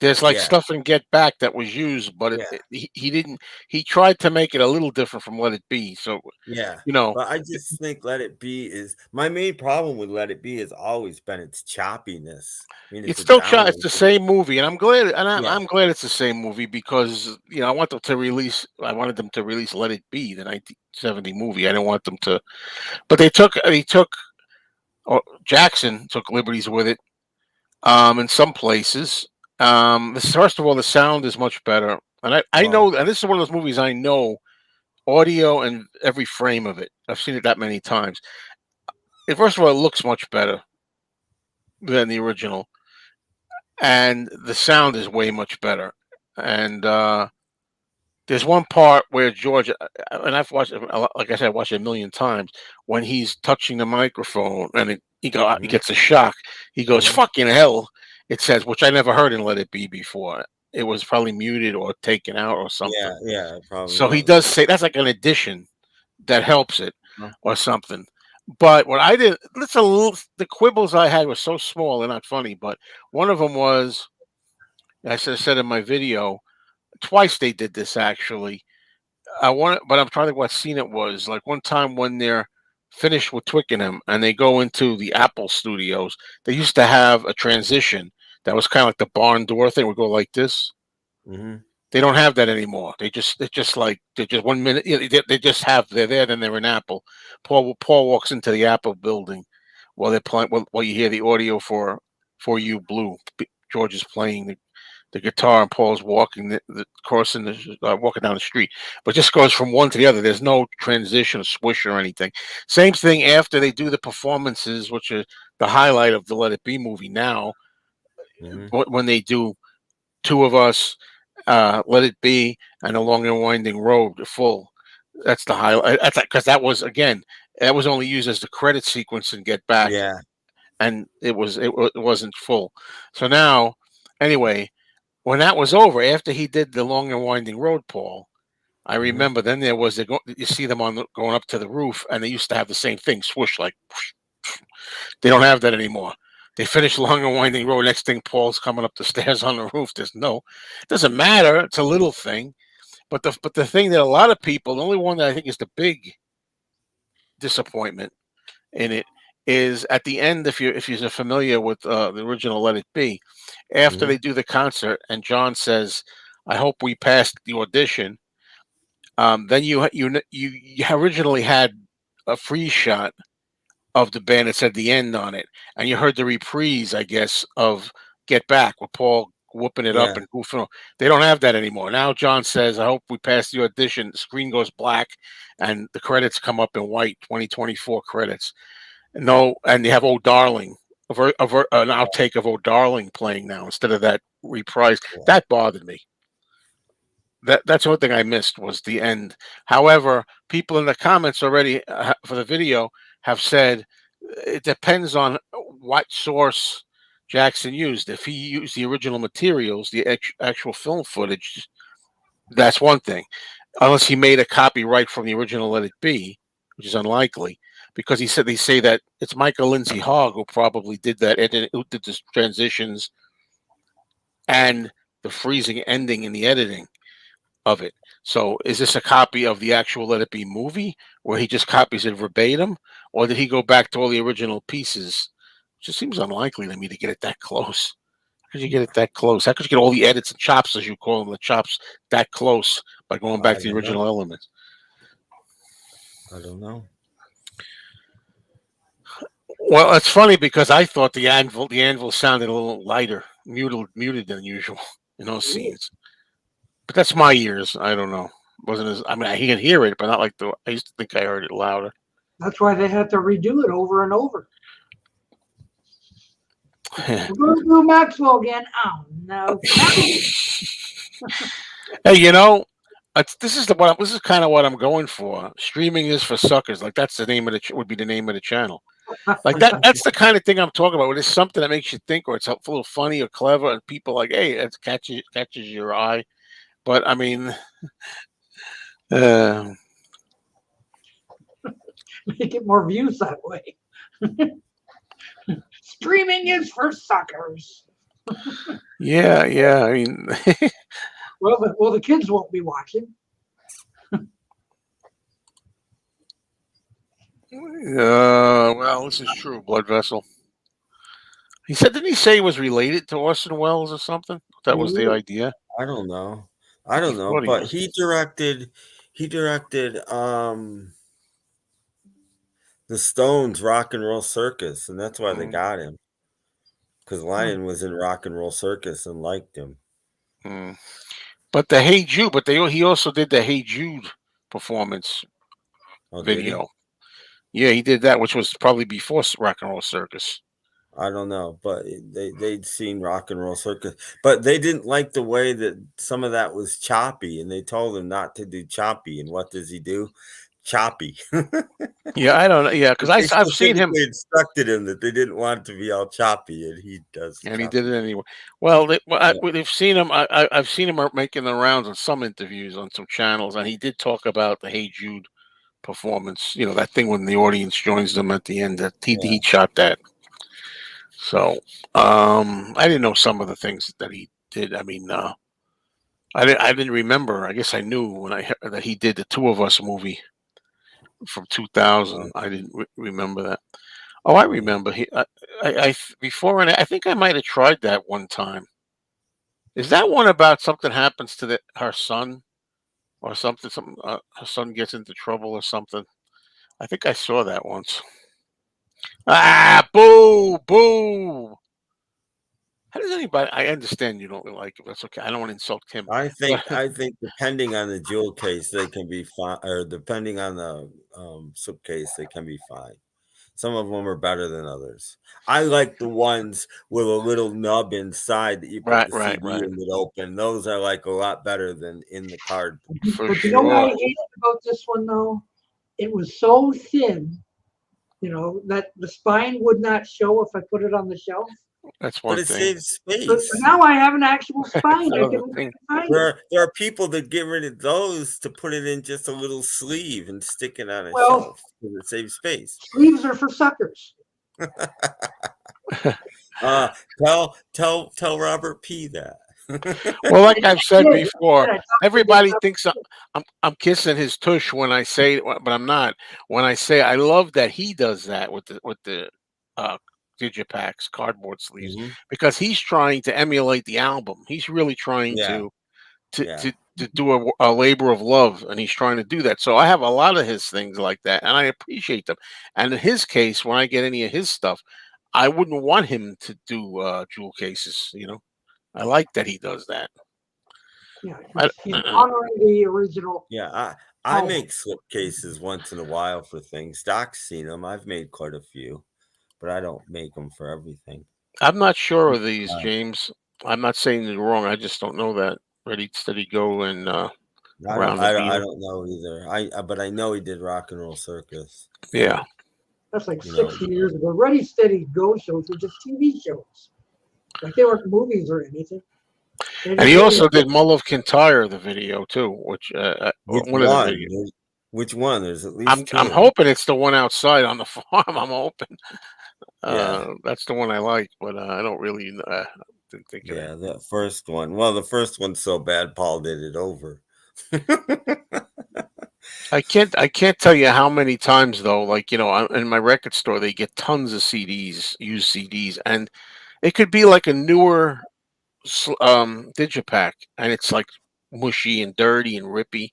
There's like Yeah, stuff in Get Back that was used, but yeah. he didn't. He tried to make it a little different from Let It Be. So Yeah, you know, but I just think Let It Be is my main problem with Let It Be has always been its choppiness. I mean, it's it's a still it's downer, the but it, same movie, and I'm glad. And yeah, I'm glad it's the same movie because I want them to release. I wanted them to release Let It Be, the 1970 movie. I didn't want them to, but they took. Jackson took liberties with it. In some places, first of all, the sound is much better, and I oh, know, and this is one of those movies I know audio and every frame of it. I've seen it that many times. First of all, it looks much better than the original, and the sound is way much better. And there's one part where George, and I've watched it, like I said, I watched it a million times. When he's touching the microphone and he hmm gets a shock, he goes, hmm "Fucking hell!" It says, which I never heard in Let It Be before. It was probably muted or taken out or something. yeah, yeah, it probably So he was. does say that's like an addition that helps it Huh. or something. But what I did, the quibbles I had were so small and not funny. But one of them was, as I said in my video, twice they did this actually. But I'm trying to think what scene it was. Like one time when they're finished with Twickenham and they go into the Apple studios, they used to have a transition that was kind of like the barn door thing. Would go like this. hmm They don't have that anymore. They're just 1 minute. They just have they're there, then they're in Apple. Paul walks into the Apple building while they're playing. While you hear the audio for you blue. George is playing the guitar and Paul's walking walking down the street, but just goes from one to the other. There's no transition or swish or anything. Same thing after they do the performances, which are the highlight of the Let It Be movie. Now, hmm when they do Two of Us, Let It Be, and A Long and Winding Road full. That's the highlight. That's because that was only used as the credit sequence in Get Back, Yeah, and it wasn't full. So now, anyway, when that was over, after he did the Long and Winding Road, Paul, I hmm remember then there was you see them going up to the roof, and they used to have the same thing, swoosh like. They don't have that anymore. They finish Long and Winding Road. Next thing, Paul's coming up the stairs on the roof. It doesn't matter. It's a little thing, but the thing that a lot of people, the only one that I think is the big disappointment in it is at the end. If you're familiar with the original Let It Be, after hmm they do the concert and John says, I hope we passed the audition. Then you originally had a free shot of the band that said the end on it, and you heard the reprise, I guess, of Get Back with Paul whooping it up Yeah. and goofing. They don't have that anymore. Now John says, I hope we pass the audition. The screen goes black and the credits come up in white, 2024 credits. No, and you have Oh Darling, an outtake of Oh Darling playing now instead of that reprise. Yeah. That bothered me. That's the only thing I missed was the end. However, people in the comments already for the video have said it depends on what source Jackson used. If he used the original materials, the actual film footage, that's one thing. Unless he made a copy right from the original Let It Be, which is unlikely, because he said they say that it's Michael Lindsay Hogg who probably did that, who did the transitions and the freezing ending in the editing of it. So is this a copy of the actual Let It Be movie where he just copies it verbatim, or did he go back to all the original pieces? It just seems unlikely to me to get it that close. How could you get it that close? How could you get all the edits and chops, as you call them, the chops that close by going back I to the don't know. original elements? I don't know. Well, it's funny because I thought the anvil sounded a little lighter, muted than usual in those scenes. But that's my ears. I don't know. Wasn't as I mean, I can hear it, but not like I used to think I heard it louder. That's why they had to redo it over and over. We're going to do Maxwell again. Oh no! Hey, this is this is kind of what I'm going for. Streaming is for suckers. Like that's the name of would be the name of the channel. Like that's the kind of thing I'm talking about. When it's something that makes you think, or it's a little funny or clever, and people like, hey, it catches your eye. But I mean, Make it more views that way. Streaming is for suckers. yeah. I mean, Well, the kids won't be watching. well, this is true. Blood vessel. He said, didn't he say he was related to Orson Welles or something? That was the idea. I don't know. I I think he don't know. thought he But was. he directed the Stones Rock and Roll Circus, and that's why they Mm, got him. Because Lion was in Rock and Roll Circus and liked him. mm. But the Hey Jude, but he also did the Hey Jude performance Oh, did he? video. Yeah, he did that, which was probably before Rock and Roll Circus. I don't know, but they'd seen Rock and Roll Circus, but they didn't like the way that some of that was choppy, and they told him not to do choppy. And what does he do? Choppy. Yeah, I don't know. Yeah, because They I've seen him, specifically instructed him that they didn't want it to be all choppy, and he does and he did choppy. it anyway. Well, Yeah. they've seen him. I've seen him making the rounds on some interviews on some channels, and he did talk about the Hey Jude performance. That thing when the audience joins them at the end. That he shot that. So I didn't know some of the things that he did. I mean, I didn't remember. I guess I knew when I heard that he did the Two of Us movie from 2000. I didn't remember that. Oh, I remember. Before, and I think I might have tried that one time. Is that one about something happens to her son or something? Something her son gets into trouble or something. I think I saw that once. Ah, boo, boo. How does anybody? I understand you don't like it. That's okay. I don't want to insult him. I But think depending on the jewel case, they can be fine, or depending on the suitcase, they can be fine. Some of them are better than others. I like the ones with a little nub inside that you put the right. CD in that open. Those are like a lot better than in the card. For But you know what I sure. hated about this one though? It was so thin, that the spine would not show if I put it on the shelf. That's But one it thing. saves So space. now I have an actual spine. I Another can thing. find it. There are people that get rid of those to put it in just a little sleeve and stick it on a Well, shelf because it saves space. sleeves are for suckers. Tell Robert P that. Well, like I've said Yeah, before, I talked to everybody him. thinks I'm kissing his tush when I say, but I'm not. When I say I love that he does that with the digipacks, cardboard sleeves, Mhm. because he's trying to emulate the album. He's really trying Yeah. to to Yeah. to, to do a labor of love, and he's trying to do that. So I have a lot of his things like that, and I appreciate them. And in his case, when I get any of his stuff, I wouldn't want him to do jewel cases. I like that he does that. Yeah, I, he's honoring the original. Yeah, I album. make slipcases once in a while for things. Doc's seen them. I've made quite a few, but I don't make them for everything. I'm not sure of these, Uh, James. I'm not saying you're wrong. I just don't know that. Ready, steady, go, and I don't around the I Beatles. don't know either. But I know he did Rock and Roll Circus. Yeah. That's like You know, 60 years ago. Ready, Steady, Go shows were just TV shows. Like they weren't movies or anything. They And just he really, also did Mull of Kintyre, the video too, which which one of the one? videos. Which one? There's at I'm least I'm two. hoping it's the one outside on the farm. I'm hoping Yeah. that's the one I like, but I don't really didn't think of that. Yeah, the first one. Well, the first one's so bad Paul did it over. I can't tell you how many times though. Like in my record store, they get tons of CDs, used CDs, and it could be like a newer digipack, and it's like mushy and dirty and rippy.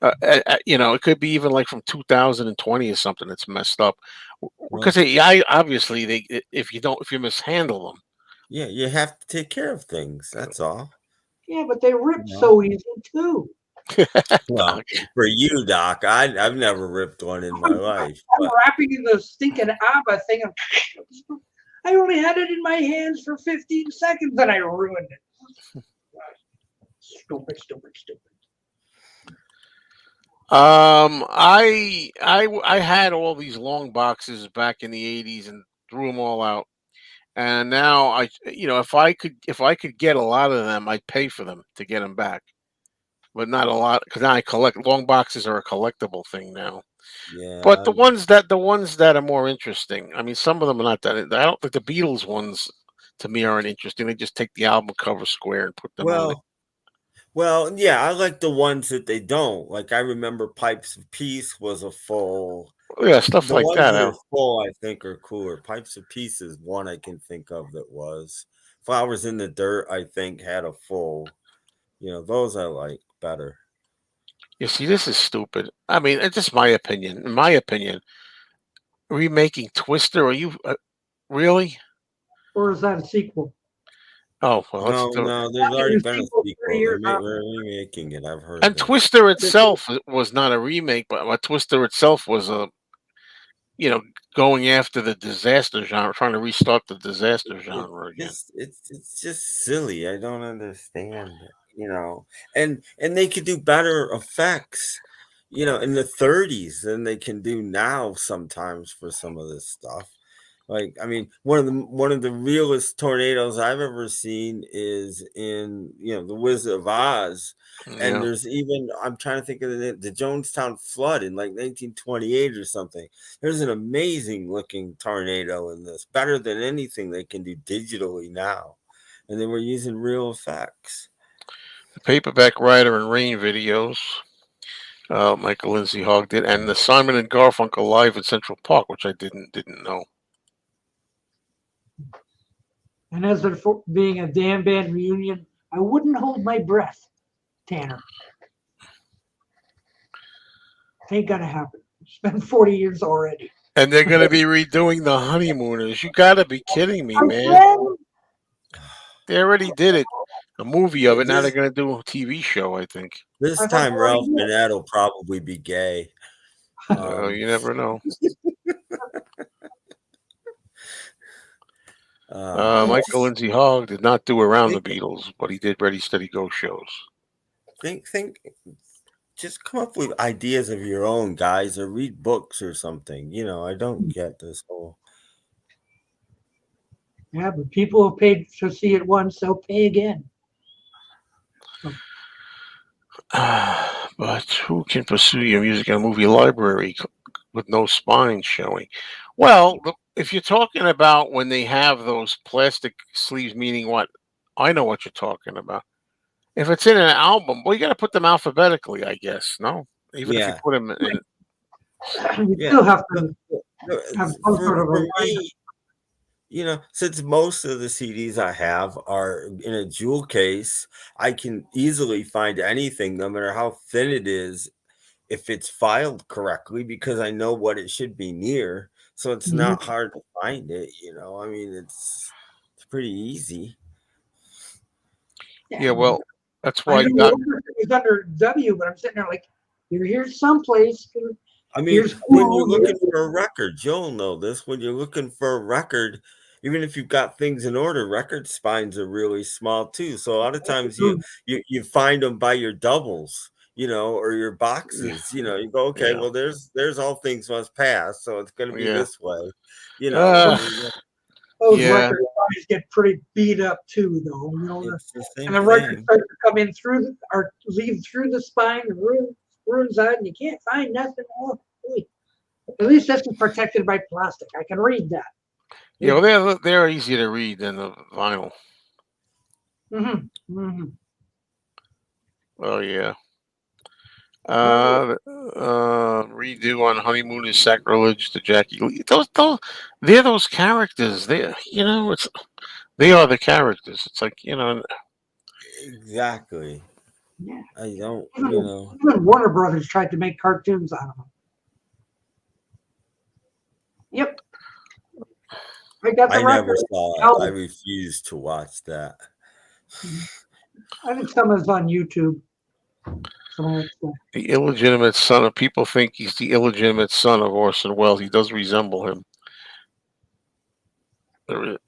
It could be even like from 2020 or something that's messed up. Well, Because I obviously if you mishandle them. yeah, you have to take care of things. That's all. yeah, but they You ripped know? so easy too. Well, for you, Doc, I've never ripped one in my life. I'm But wrapping in the stinking ABBA thing. I only had it in my hands for 15 seconds and I ruined it. Stupid. I had all these long boxes back in the '80s and threw them all out. And now if I could get a lot of them, I'd pay for them to get them back. But not a lot because now I collect long boxes are a collectible thing now. But yeah, the ones that are more interesting. I mean, some of them are not that. I don't think the Beatles ones to me aren't interesting. They just take the album cover square and put them on it. yeah, I like the ones that they don't. Like I remember Pipes of Peace was a full. Yeah, stuff The like ones that. that are full, I think, are cooler. Pipes of Peace is one I can think of that was. Flowers in the Dirt, I think, had a full. Those I like better. You see, this is stupid. I mean, it's just my opinion. In my opinion, remaking Twister. Are you really? Or is that a sequel? Oh well, let's No, do it. no, there's That already was been a sequel 30 sequel. years after. They're remaking it. I've heard And that. Twister itself was not a remake, but Twister itself was you know, going after the disaster genre, trying to restart the disaster genre again. It's just silly. I don't understand it. And they could do better effects, in the 30s than they can do now sometimes for some of this stuff. Like, I mean, one of the realest tornadoes I've ever seen is in the Wizard of Oz, and Yeah. there's even I'm trying to think of the Jonestown flood in like 1928 or something. There's an amazing looking tornado in this, better than anything they can do digitally now, and they were using real effects. The Paperback Writer and Rain videos. Michael Lindsay Hogg did, and the Simon and Garfunkel live in Central Park, which I didn't know. And as for being a damn band reunion, I wouldn't hold my breath, Tanner. It ain't gonna happen. It's been 40 years already. And they're going to be redoing the Honeymooners. You got to be kidding me, My man! friend, They already did it, a movie of it. Now they're This going to do a TV show. I think. this I've time already Ralph Burnett will probably be gay. You never know. Michael Lindsay Hogg did not do Around the think, Beatles, but he did Ready Steady Go shows. think just come up with ideas of your own, guys, or read books or something. I don't get this whole. yeah, but people have paid to see it once, they'll pay again. But who can pursue your music in a movie library with no spine showing? Well, if you're talking about when they have those plastic sleeves, meaning what? I know what you're talking about. If it's in an album, well, you got to put them alphabetically, I guess. No, even if you Yeah, put them in. You yeah. still have to have some For sort of a for line. me, Since most of the CDs I have are in a jewel case, I can easily find anything, no matter how thin it is, if it's filed correctly, because I know what it should be near. So it's Mhm. not hard to find it. I mean, it's pretty easy. Yeah, Yeah, well, that's I why know not. it was under W, but I'm sitting there like, you're here someplace. I mean, Here's when you're home. looking for a record, you'll know this. When you're looking for a record, even if you've got things in order, record spines are really small too. So a lot of times you find them by your doubles, or your boxes. You go, okay, Yeah, well, there's all things must pass, so it's going to be yeah, this way. uh, Those yeah, record bodies get pretty beat up too, though. It's the And same the records thing. start to come in through or leave through the spine, the ruins out, and you can't find nothing. Oh, boy. At least this is protected by plastic. I can read that. yeah. Well, they're easier to read than the vinyl. Mm-hmm. Oh yeah. Oh, Redo on Honeymoon is Sacrilege to Jackie Lee. They're those characters. They are the characters. It's like Exactly. yeah. I don't, Even Warner Brothers tried to make cartoons out of them. Yep, I got the I never record. saw it. I Album. refused to watch that. I think some is on YouTube. Some of it's the illegitimate son of people think he's the illegitimate son of Orson Welles. He does resemble him. It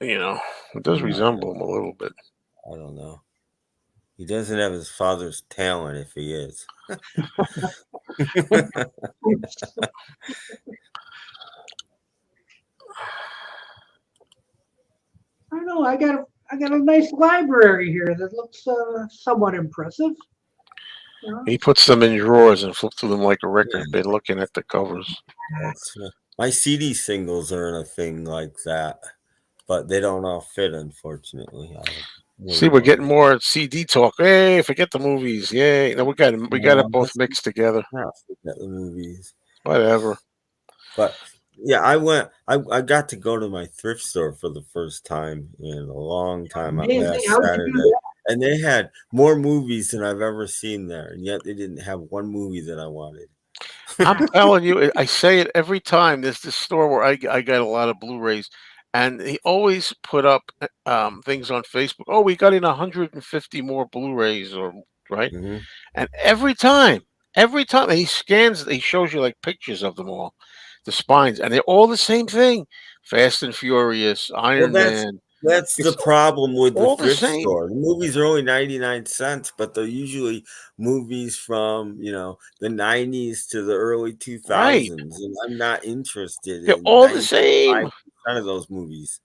does resemble him a little bit. I don't know. He doesn't have his father's talent if he is. I know. I got a nice library here that looks somewhat impressive. You know? He puts them in drawers and flips through them like a Yeah, record bin, looking at the covers. my CD singles are in a thing like that, but they don't all fit, unfortunately. I have way See, we're more. getting more CD talk. Hey, forget the movies. Yay! No, we got it No, both let's mixed together. not forget the movies. Whatever. But yeah, I got to go to my thrift store for the first time in a long time Amazing. last How did you do Saturday. And they had more movies than I've ever seen there, and yet they didn't have one movie that I wanted. I'm that? telling you, I say it every time. There's this store where I got a lot of Blu-rays, and he always put up things on Facebook. Oh, we got in 150 more Blu-rays, or right. Hmm. And every time he shows you like pictures of them all, the spines, and they're all the same thing: Fast and Furious, Well, Iron that's Man. that's the It's problem with the all the thrift same, store. The movies are only 99 cents, but they're usually movies from, the 90s to the early right? 2000s, and I'm not interested They're in all the same. 95% of those movies.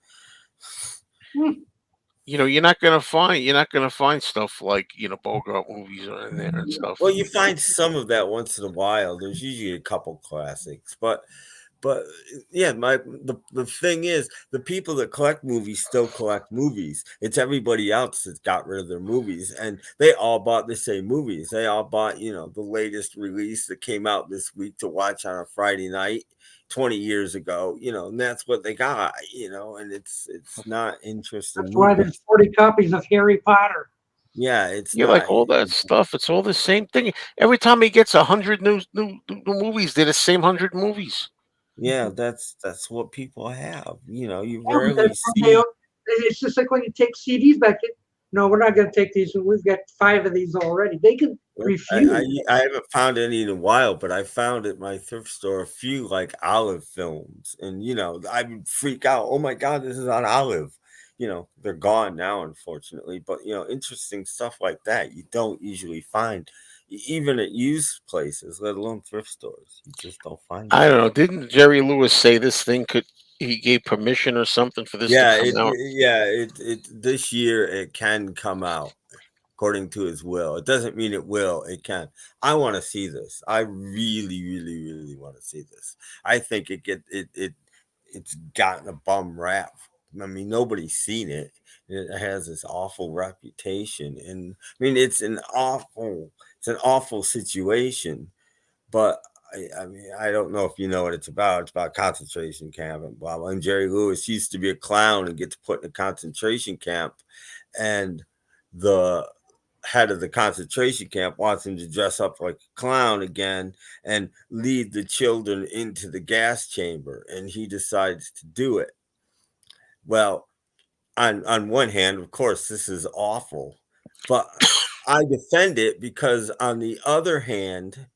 You're not gonna find stuff like Bogart movies are in there and Well, stuff. you find some of that once in a while. There's usually a couple classics, but yeah, the thing is, the people that collect movies still collect movies. It's everybody else that's got rid of their movies, and they all bought the same movies. They all bought, the latest release that came out this week to watch on a Friday night 20 years ago, and that's what they got, and it's not interesting That's why there's movies. 40 copies of Harry Potter. Yeah, it's You like not. all that stuff. It's all the same thing. Every time he gets 100 new movies, they're the same 100 movies. Yeah, that's what people have. You Yeah, because rarely they see. don't, it's just like when you take CDs back. No, we're not going to take these. We've got 5 of these already. They can I, refuse. I haven't found any in a while, but I found at my thrift store a few like Olive films, and I would freak out. Oh my god, this is on Olive. They're gone now, unfortunately. But interesting stuff like that you don't usually find, even at used places, let alone thrift stores. You just don't find I it. don't know. Didn't Jerry Lewis say this thing he gave permission or something for this to Yeah, come out? it this year it can come out according to his will. It doesn't mean it will. It can. I want to see this. I really, really, really want to see this. I think it's gotten a bum rap. I mean, nobody's seen it. It has this awful reputation, and I mean, it's an awful situation. But I mean, I don't know if you know what it's about. It's about concentration camp and blah blah. And Jerry Lewis used to be a clown and gets put in a concentration camp, and the head of the concentration camp wants him to dress up like a clown again and lead the children into the gas chamber, and he decides to do it. Well, on one hand, of course, this is awful, but I defend it because on the other hand,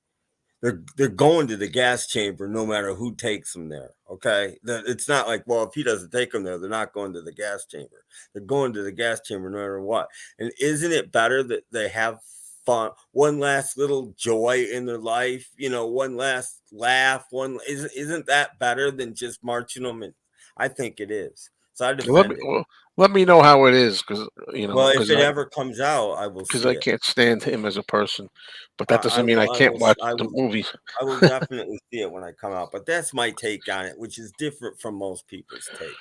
they're going to the gas chamber no matter who takes them there. Okay, it's not like, well, if he doesn't take them there, they're not going to the gas chamber. They're going to the gas chamber no matter what. And isn't it better that they have fun, one last little joy in their life? One last laugh. Isn't that better than just marching them? And I think it is. So I defend it. Let me know how it is, because Well, if it ever comes out, I will see I it. can't stand him as a person, but that doesn't mean I will- can't watch I the will- movies. I will definitely see it when I come out, but that's my take on it, which is different from most people's takes.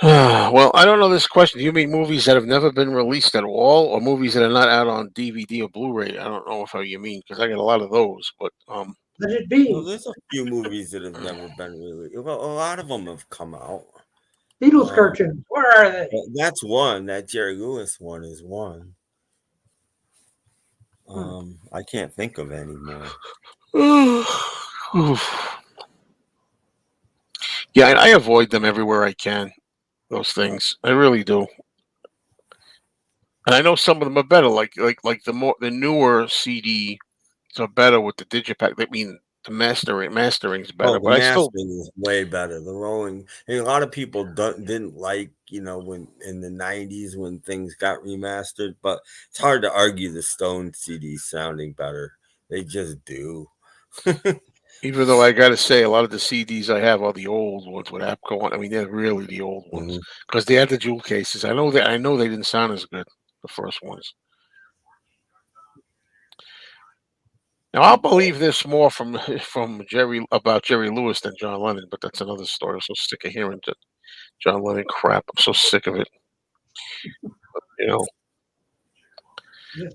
Well, I don't know this question. Do you mean movies that have never been released at all, or movies that are not out on DVD or Blu-ray? I don't know how you mean, because I got a lot of those. But Let it be. Well, there's a few movies that have never been released. Well, a lot of them have come out. Beatles cartoons. Where are they? But that's one. That Jerry Lewis one is one. I can't think of any more. Yeah, I avoid them everywhere I can. Those things, I really do. And I know some of them are better, like the newer CD are better with the digipack. I mean, the mastering's better, The but I still. mastering is way better. The rolling, and a lot of people didn't like, when in the '90s when things got remastered. But it's hard to argue the Stone CDs sounding better. They just do. Even though I got to say, a lot of the CDs I have are the old ones with APCO on. I mean, they're really the old ones because they had the jewel cases. I know they didn't sound as good, the first ones. Now I'll believe this more from Jerry Lewis than John Lennon, but that's another story. I'm so sick of hearing John Lennon crap. I'm so sick of it.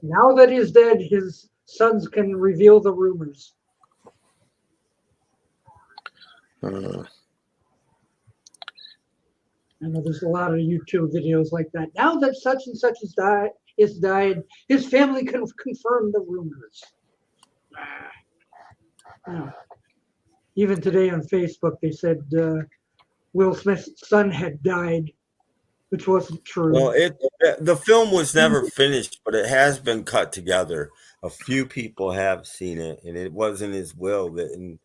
Now that he's dead, his sons can reveal the rumors. I know there's a lot of YouTube videos like that. Now that such and such has died, his family can confirm the rumors. Even today on Facebook, they said Will Smith's son had died, which wasn't true. Well, the film was never finished, but it has been cut together. A few people have seen it, and it was in his will that, and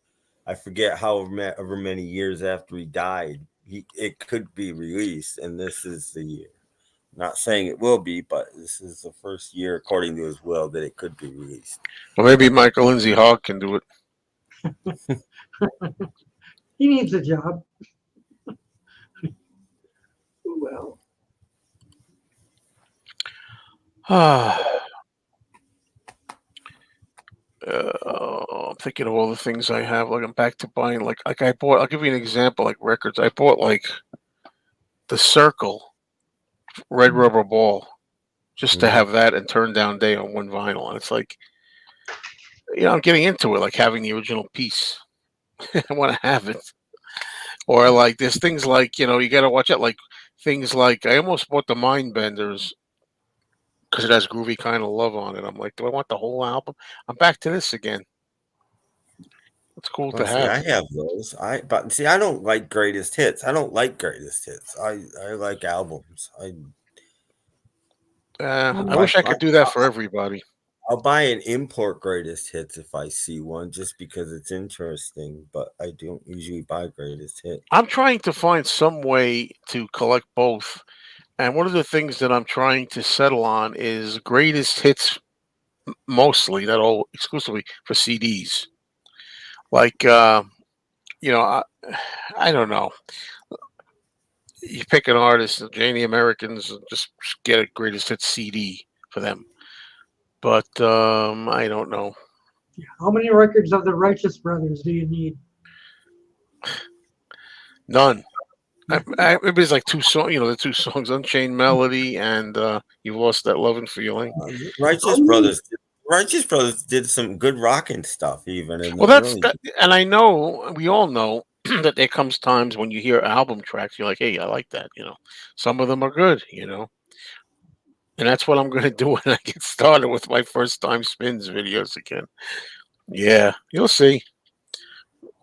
I forget however many years after he died, it could be released, and this is the year. Not saying it will be, but this is the first year, according to his will, that it could be released. Well, maybe Michael Lindsay Hogg can do it. He needs a job. Well. I'm thinking of all the things I have. Like, I'm back to buying. Like I bought. I'll give you an example. Like records, I bought like The Circle, Red Rubber Ball, just to have that and Turn Down Day on one vinyl. And it's like, I'm getting into it. Like having the original piece. I want to have it. Or like there's things like, you got to watch out. Like things like I almost bought the Mindbenders because it has Groovy Kind of Love on it. I'm like, do I want the whole album? I'm back to this again. It's cool to have. I have those. But I don't like greatest hits. I don't like greatest hits. I like albums. I wish I could do that for everybody. I'll buy an import greatest hits if I see one, just because it's interesting. But I don't usually buy greatest hits. I'm trying to find some way to collect both. And one of the things that I'm trying to settle on is greatest hits, mostly, not all exclusively, for CDs. Like, I don't know. You pick an artist, Janie Americans, just get a greatest hits CD for them. But I don't know. How many records of the Righteous Brothers do you need? None. Maybe it's like two songs. The two songs, Unchained Melody and You've Lost That Lovin' Feeling. Righteous Brothers Righteous Brothers did some good rocking stuff even in the Well, that's early. that, and I know we all know that there comes times when you hear album tracks, you're like, "Hey, I like that." Some of them are good. And that's what I'm going to do when I get started with my first time spins videos again. Yeah, you'll see.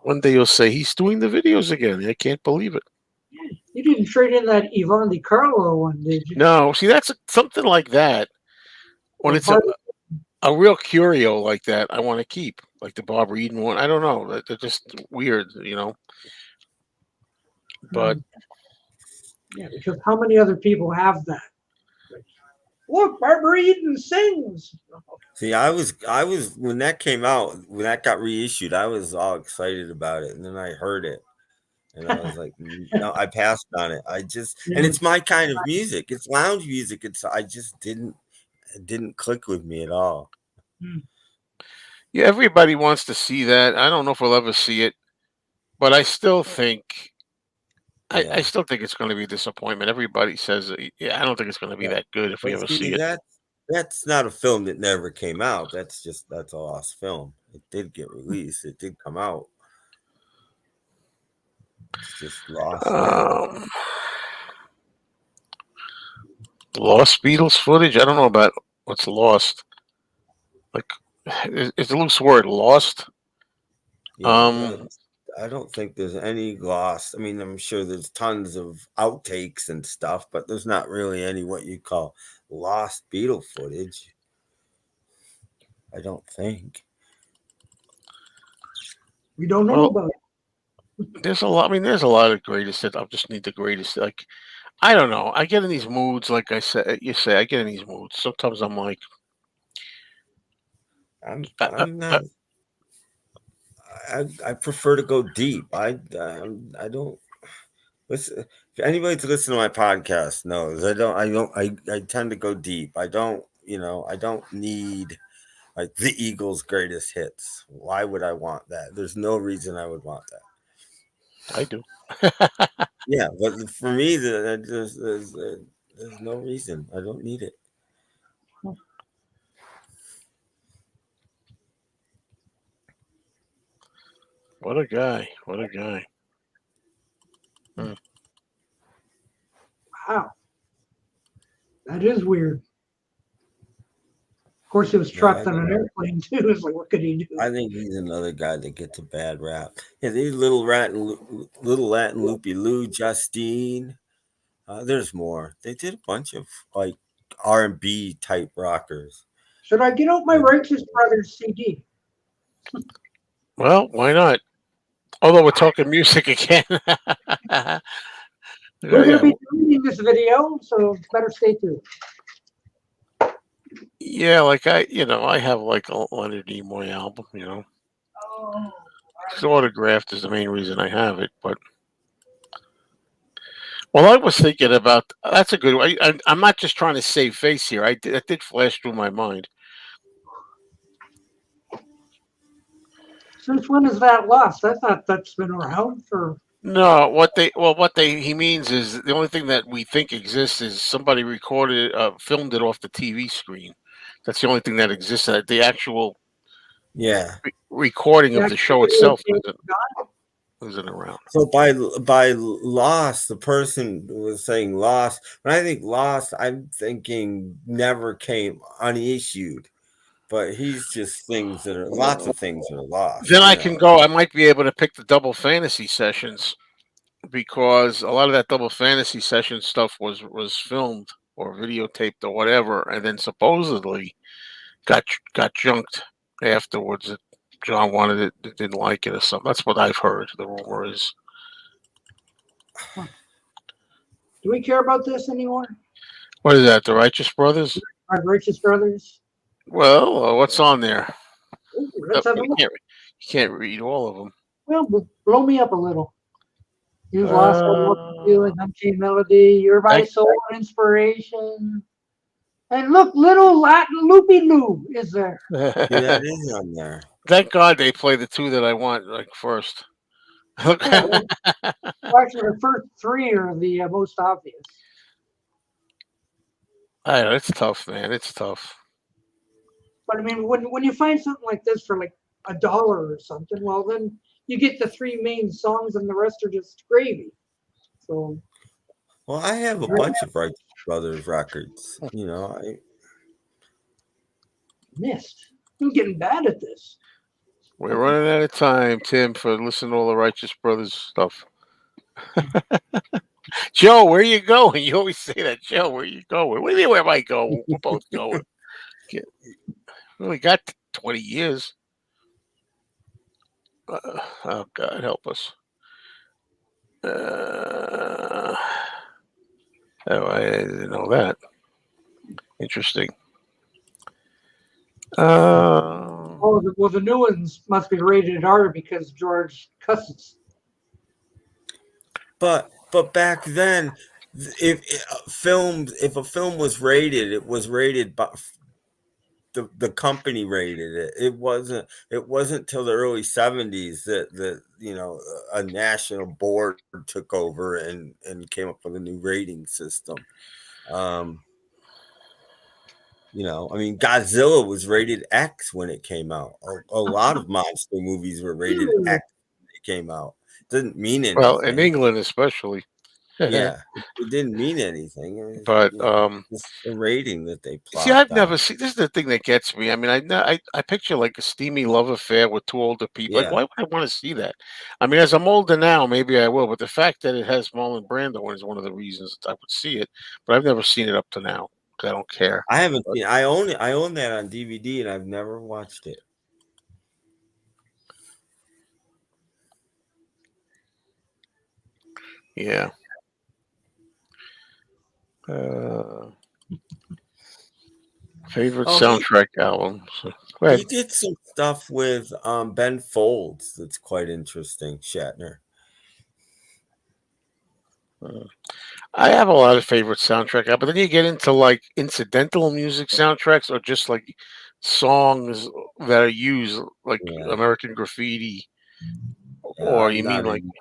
One day you'll say he's doing the videos again. I can't believe it. You didn't trade in that Yvonne Di Carlo one, did you? No, see, that's something like that. When Or it's a Barbara- a real curio like that, I want to keep, like the Bob Eden one. I don't know. They're just weird. But yeah, because how many other people have that? Like, look, Barbara Eden sings. See, I was when that came out, when that got reissued, I was all excited about it, and then I heard it, and I was like, no, I passed on it. And Yeah. it's my kind of music. It's lounge music. I just it didn't click with me at all. Hmm. yeah, everybody wants to see that. I don't know if we'll ever see it, but I still think I Yeah. still think it's going to be a disappointment. Everybody says, yeah, I don't think it's going to be Yeah. that good if we But ever see see, it. that's not a film that never came out. That's a lost film. It did get released. It did come out. It's just lost now. Um, Lost Beatles footage. I don't know about what's lost. Like, it's a loose word. Lost. Yeah, Um, I don't think there's any lost. I mean, I'm sure there's tons of outtakes and stuff, but there's not really any what you call lost Beatle footage. I don't think. We don't know well, about it. there's a lot. I mean, there's a lot of greatest hits. I just need the greatest. Like, I don't know. I get in these moods. Like I said, you say, I get in these moods. Sometimes I'm like, uh, uh, I'm uh, not. I prefer to go deep. I don't listen. If anybody to listen to my podcast knows, I tend to go deep. I don't. I don't need like the Eagles' greatest hits. Why would I want that? There's no reason I would want that. I do. Yeah, but for me, there's no reason. I don't need it. What a guy. What a guy. Hmm. Wow, that is weird. Of course, he was Yeah, trapped on an airplane too. It's like, what could he do? I think he's another guy that gets a bad rap. Yeah, these little Latin loopy Lou, Justine. There's more. They did a bunch of like R&B type rockers. Should I get out my And Righteous Brothers CD? Well, why not? Although we're talking music again. We're going to yeah, be deleting this video, so better stay tuned. yeah. Like I have like a Leonard Nimoy album. Oh, It's autographed is the main reason I have it. But well, I was thinking about that's a good one. I'm not just trying to save face here. That did flash through my mind. since when is that lost? I thought that's been around for. No, what he means is the only thing that we think exists is somebody recorded, filmed it off the TV screen. That's the only thing that exists. The actual yeah. recording of Yeah, the show itself isn't around. So by lost, the person was saying lost. When I think lost, I'm thinking never came unissued. But he's just things that are lots of things that are Then lost. I can go. I might be able to pick the double fantasy sessions because a lot of that double fantasy session stuff was filmed or videotaped or whatever, and then supposedly got junked afterwards. That John wanted it, didn't like it or something. That's what I've heard. The rumor is. Do we care about this anymore? What is that? The Righteous Brothers? Our Righteous Brothers? Well, what's on there? Ooh, let's have a You look. can't read all of them. Well, blow me up a little. You've lost what Uh, you feeling, Unchained Melody. You're my thank, soul and inspiration. And look, little Latin loopy loo is there. See, that is on there. thank God they play the two that I want like first. Yeah, well, actually, the first three are the most obvious. I know it's tough, man. It's tough. But I mean, when you find something like this for like $1 or something, well, then you get the 3 main songs and the rest are just gravy. So Well, I have a bunch of Righteous Brothers records. I missed. I'm getting bad at this. We're running out of time, Tim, for listening to all the Righteous Brothers stuff. Joe, where you going? You always say that, Joe. Where you going? What do you mean? Where am I going? We're both going. We only got 20 years. Oh God, help us. Oh, I didn't know that. Interesting. Oh, well, the new ones must be rated R because George cusses. But back then, if a film was rated, it was rated by the company rated it. It wasn't till the early 70s that a national board took over and came up with a new rating system. I mean, Godzilla was rated X when it came out. A lot of monster movies were rated X when they came out. Didn't mean anything. Well, in England especially. Yeah, it didn't mean anything. It was, But just the rating that they plopped see, I've on. never seen. This is the thing that gets me. I mean, I picture like a steamy love affair with 2 older people. Like, Yeah. why would I want to see that? I mean, as I'm older now, maybe I will. But the fact that it has Marlon Brando is one of the reasons I would see it. But I've never seen it up to now because I don't care. I haven't seen. I own it. I own that on DVD, and I've never watched it. Yeah. Favorite soundtrack album. So, go ahead. He did some stuff with Ben Folds that's quite interesting. Shatner. I have a lot of favorite soundtrack, but then you get into like incidental music soundtracks or just like songs that are used, like Yeah. American Graffiti, Yeah, or I'm you mean not like an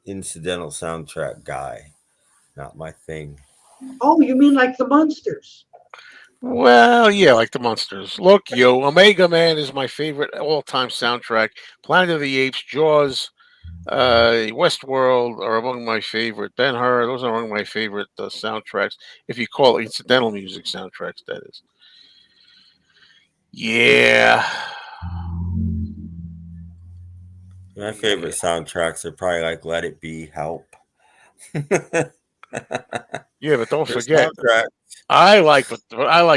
incidental soundtrack guy. Not my thing. Oh, you mean like the Munsters? well, yeah, like the Monsters. Look, yo, Omega Man is my favorite all-time soundtrack. Planet of the Apes, Jaws, Westworld are among my favorite. Ben Hur, those are among my favorite soundtracks. If you call it incidental music soundtracks, that is. Yeah. My favorite soundtracks are probably like Let It Be, Help. Yeah, but don't Their forget, soundtrack. I like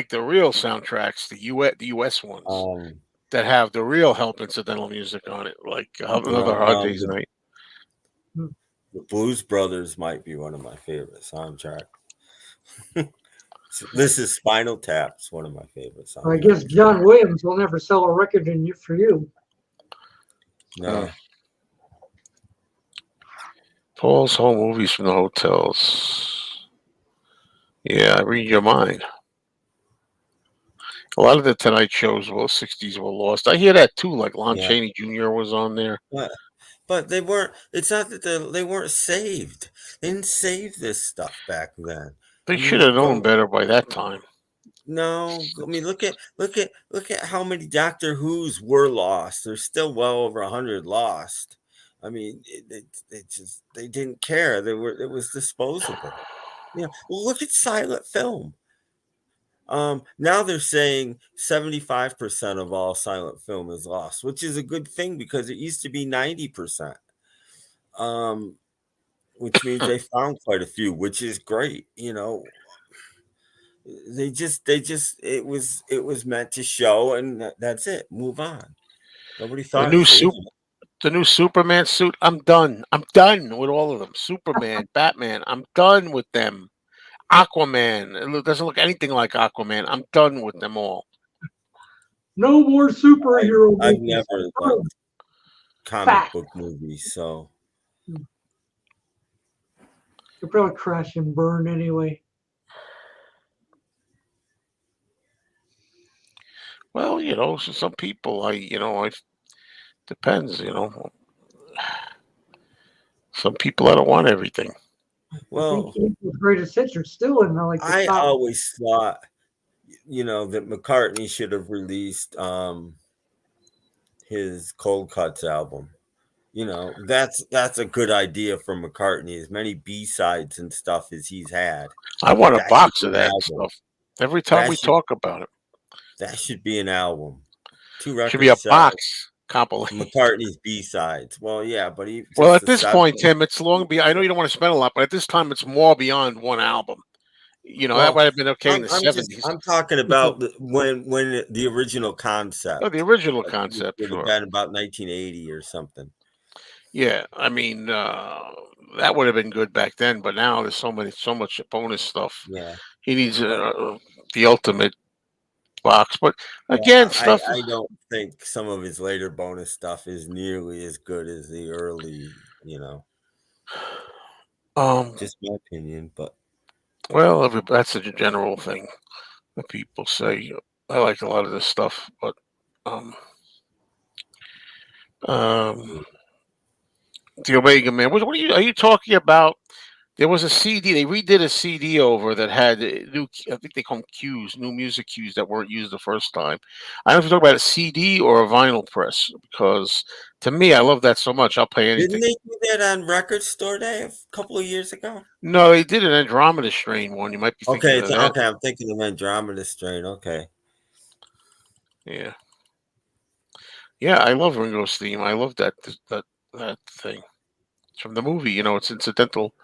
the real soundtracks, the US ones that have the real help incidental music on it, like Another Hard Day's Night. The Blues Brothers might be one of my favorite soundtracks. This is Spinal Tap's one of my favorite soundtracks. I guess John Williams will never sell a record for you. No. Paul's home movies from the hotels. Yeah, read your mind. A lot of the Tonight shows, 60s were lost. I hear that too. Like Lon Chaney Jr. was on there. But they weren't. It's not that they weren't saved. They didn't save this stuff back then. They should have known better by that time. No, I mean look at how many Doctor Who's were lost. There's still well over 100 lost. I mean, they didn't care. It was disposable. Well, look at silent film. Now they're saying 75% of all silent film is lost, which is a good thing because it used to be 90%. Which means they found quite a few, which is great. They just it was meant to show, and that's it. Move on. Nobody thought the new Superman suit. I'm done. I'm done with all of them. Superman, Batman. I'm done with them. Aquaman. It doesn't look anything like Aquaman. I'm done with them all. No more superhero I've movies. never liked comic book movies, so They'll probably crash and burn anyway. Well, so some people, depends, Some people I don't want everything. Well, I think the greatest hits are still in like the I top. always thought that McCartney should have released his Cold Cuts album. That's a good idea for McCartney. As many B-sides and stuff as he's had, I want a that should box be of an that album. stuff. Every time That we should talk about it, that should be an album. Two should be a records sell. box compilation. McCartney's B-sides. Well, yeah, but Well, just at the this seven. point, Tim, it's long. I know you don't want to spend a lot, but at this time, it's more beyond one album. That Well, might have been okay in the '70s. I'm talking about when the original Oh, the concept, original which concept, would have sure. been about 1980 or something. Yeah, I mean, that would have been good back then, but now there's so much bonus stuff. Yeah, He needs but the ultimate box. But yeah, again, stuff. I don't think some of his later bonus stuff is nearly as good as the early. Um, Just my opinion, but well, that's a general thing that people say. I like a lot of this stuff, but um, um, the Omega Man. What are you talking about? There was a CD. They redid a CD over that had new. I think they call them cues, new music cues that weren't used the first time. I don't know if you're talking about a CD or a vinyl press, because to me, I love that so much. I'll pay didn't anything. they do that on Record Store Day a couple of years ago? No, they did an Andromeda Strain one. You might be thinking of that. Okay. I'm thinking of Andromeda Strain. Okay. Yeah, yeah. I love Ringo's theme. I love that thing. It's from the movie. It's incidental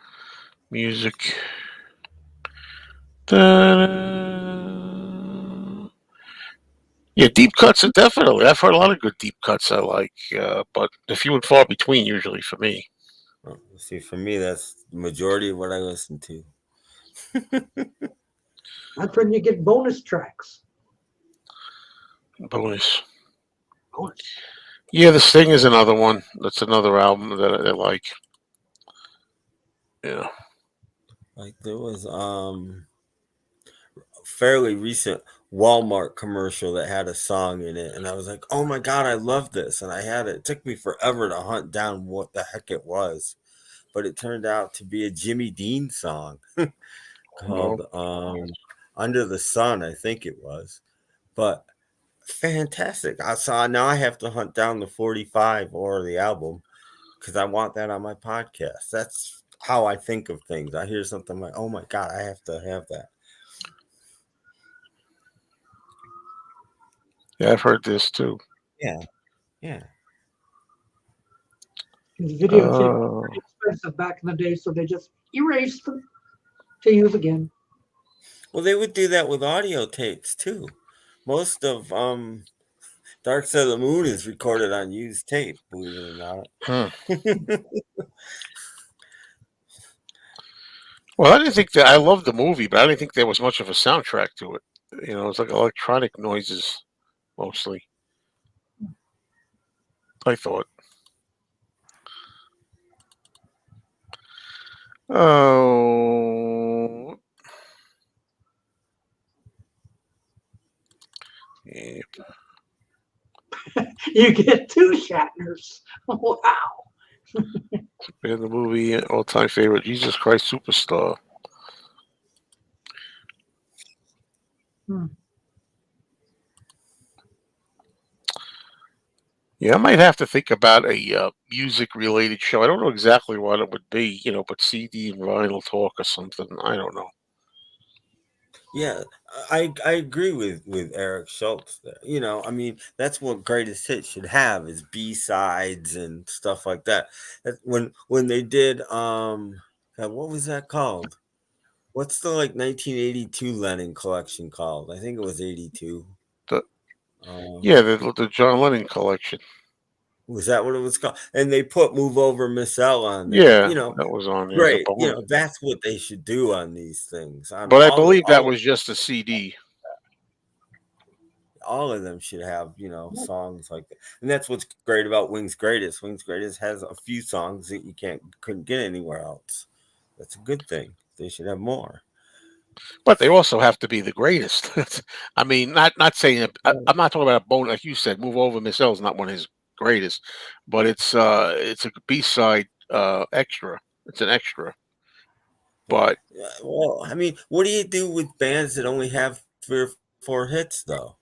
music. Da-da. Yeah, deep cuts are definitely. I've heard a lot of good deep cuts I like, but they're few and far between usually for me. Well, see, for me, that's the majority of what I listen to. That's when you get bonus tracks. Bonus. Bonus. Yeah, The Sting is another one. That's another album that I like. Yeah. Like there was fairly recent Walmart commercial that had a song in it, and I was like, "Oh my god, I love this!" And I had it. It took me forever to hunt down what the heck it was, but it turned out to be a Jimmy Dean song called "Under the Sun," I think it was. But fantastic! Now I have to hunt down the 45 or the album because I want that on my podcast. That's how I think of things. I hear something like, "Oh my god, I have to have that." Yeah, I've heard this too. Yeah, yeah. The videotapes were pretty expensive back in the day, so they just erased them to use again. Well, they would do that with audio tapes too. Most of Dark Side of the Moon is recorded on used tape, believe it or not. Well, I didn't think that. I loved the movie, but I didn't think there was much of a soundtrack to it. It's like electronic noises mostly. I thought. Oh. Yeah. You get two Shatners. Wow. In the movie, all-time favorite, Jesus Christ Superstar. Yeah, I might have to think about a music-related show. I don't know exactly what it would be, but CD and vinyl talk or something. I don't know. Yeah, I agree with Eric Schultz there. I mean, that's what greatest hits should have is B-sides and stuff like that. When they did God, what was that called? What's the 1982 Lennon collection called? I think it was 82. The, Um, yeah, the John Lennon collection. Was that what it was called? And they put "Move Over Miss L" on there. Yeah, that was on there as a Great. bonus. That's what they should do on these things. On But I believe that was just a CD. All of them should have, songs like that. And that's what's great about Wings Greatest. Wings Greatest has a few songs that you couldn't get anywhere else. That's a good thing. They should have more. But they also have to be the greatest. I mean, not saying I'm not talking about a bonus, like you said. Move Over Miss L is not one of his greatest, but it's a B-side extra. It's an extra. But well, I mean, what do you do with bands that only have 3 or 4 hits though.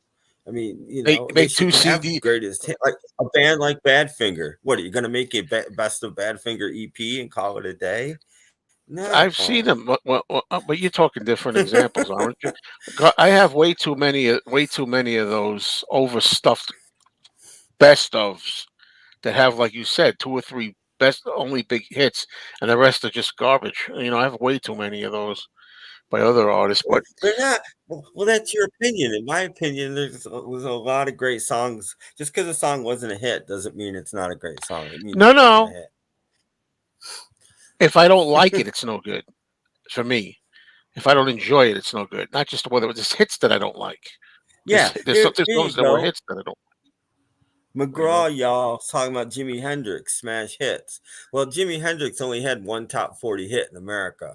I mean, They they make two shouldn't have CD. greatest hit like a band like Badfinger. What are you gonna make a best of Badfinger EP and call it a day? I've seen No. them, but you're talking different examples, aren't you? I have way too many of those overstuffed best ofs that have, like you said, two or three best only big hits, and the rest are just garbage. I have way too many of those by other artists. But They're not. Well, that's your opinion. In my opinion, was a lot of great songs. Just because a song wasn't a hit doesn't mean it's not a great song. It means no, it wasn't a no, hit. if I don't like it, it's no good for me. If I don't enjoy it, it's no good. Not just whether it's hits that I don't like. Yeah, There's here you songs that were go. hits that I don't. McGraw, y'all, talking about Jimi Hendrix smash hits. Well, Jimi Hendrix only had one top 40 hit in America.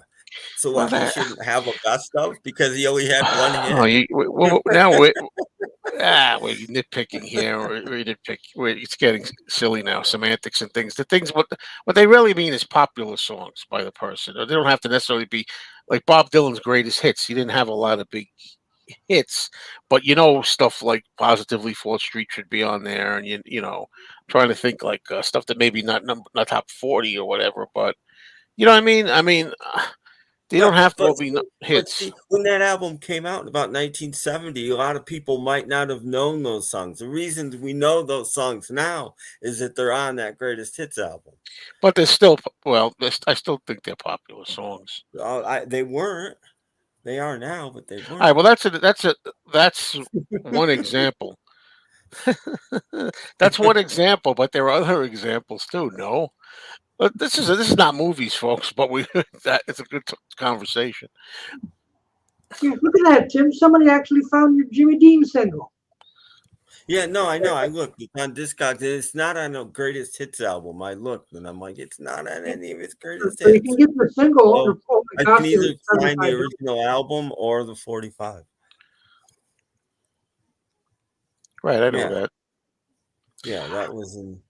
So Well, what? He that. shouldn't have a best of because he only had one Oh, hit. now we're nitpicking here. We're nitpicking. It's getting silly now. Semantics and things. The things what they really mean is popular songs by the person. They don't have to necessarily be like Bob Dylan's greatest hits. He didn't have a lot of big hits, but stuff like "Positively 4th Street" should be on there, and I'm trying to think like stuff that maybe not top 40 or whatever, but you know what I mean. They don't But have to all but be but hits. see, when that album came out in about 1970, a lot of people might not have known those songs. The reason we know those songs now is that they're on that greatest hits album. But they're still well. I still think they're popular songs. They weren't. They are now, but they All right. weren't. Well, that's one example. That's one example, but there are other examples too. No, but this is not movies, folks. But it's a good conversation. Yeah, look at that, Tim. Somebody actually found your Jimmy Dean single. Yeah, no, I know. I looked. It's on Discogs. It's not on a greatest hits album. I looked and I'm like, it's not on any of his greatest So you can hits. get the single. So The I can costume either is find the $75. original album or the 45. Right. I know Yeah, that. yeah, that was in,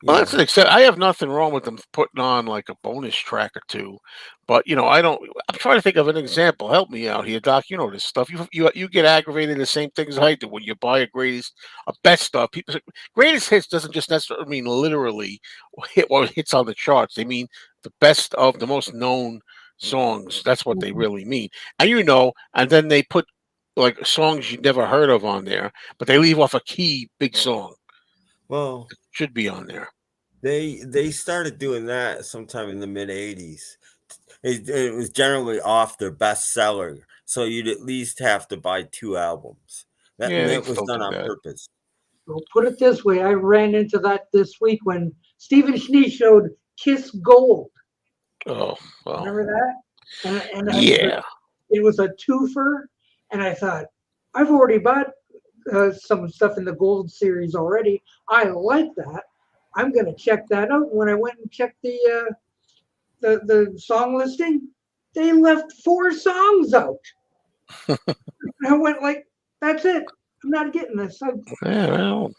Well, that's an except. I have nothing wrong with them putting on like a bonus track or two, but I don't. I'm trying to think of an example. Help me out here, Doc. You know this stuff. You get aggravated the same things I do when you buy a best stuff. People say, greatest hits doesn't just necessarily mean literally what hits on the charts. They mean the best of the most known songs. That's what they really mean. And then they put like songs you never heard of on there, but they leave off a key big song. well, Should be on there. they started doing that sometime in the mid 80s. It was generally off their bestseller, so you'd at least have to buy two albums. Yeah, And they that was still done do on that. purpose. So put it this way, I ran into that this week when Stephen Schnee showed Kiss Gold. Oh, well, Remember that? And yeah. it was a twofer, and I thought, I've already bought some stuff in the Gold series already. I like that. I'm gonna check that out. When I went and checked the song listing, they left 4 songs out. I went like, that's it. I'm not getting this. Yeah, well,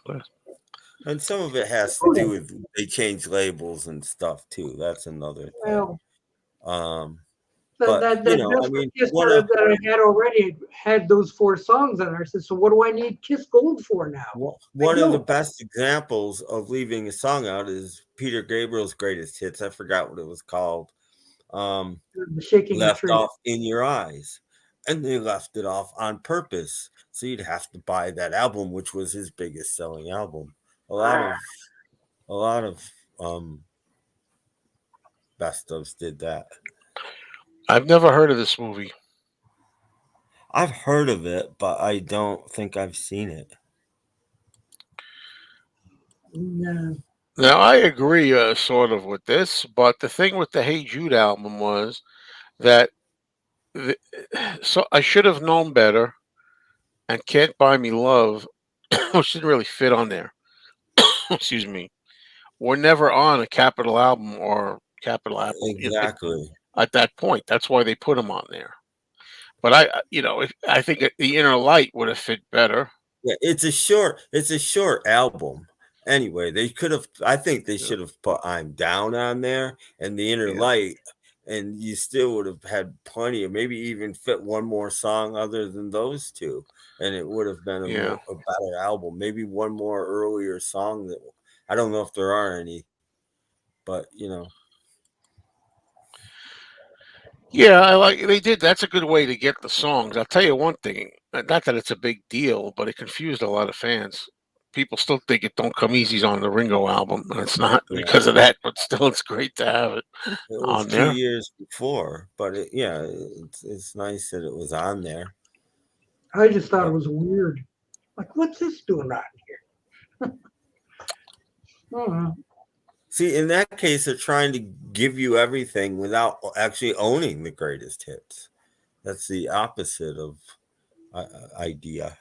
And some of it has to do with they change labels and stuff too. That's another thing. Well, Um, that but I Desperate mean, Kiss that I had already had those 4 songs on there. I said, so what do I need Kiss Gold for now? one of the best examples of leaving a song out is Peter Gabriel's greatest hits. I forgot what it was called. The Shaking the Left Tree. off in your eyes, and they left it off on purpose. So you'd have to buy that album, which was his biggest selling album. A lot of best ofs did that. I've never heard of this movie. I've heard of it, but I don't think I've seen it. No. Now, I agree sort of with this, but the thing with the Hey Jude album was that so I should have known better, and Can't Buy Me Love, which didn't really fit on there. Excuse me. Were never on a Capitol album or Capitol album Exactly. at that point. That's why they put them on there. But I think the Inner Light would have fit better. Yeah, it's a short album. Anyway, they could have. I think they should have put "I'm Down" on there and the Inner Yeah. Light, and you still would have had plenty of, maybe even fit one more song other than those two, and it would have been Yeah. a better album. Maybe one more earlier song that, I don't know if there are any, but Yeah, I like they did. That's a good way to get the songs. I'll tell you one thing. Not that it's a big deal, but it confused a lot of fans. People still think it "Don't Come Easy's" on the Ringo album, and it's not yeah, because of that. But still, it's great to have it it was on 2 there. years before, but it's nice that it was on there. I just thought But it was weird. Like, what's this doing on here? see, in that case, they're trying to give you everything without actually owning the greatest hits. That's the opposite of idea.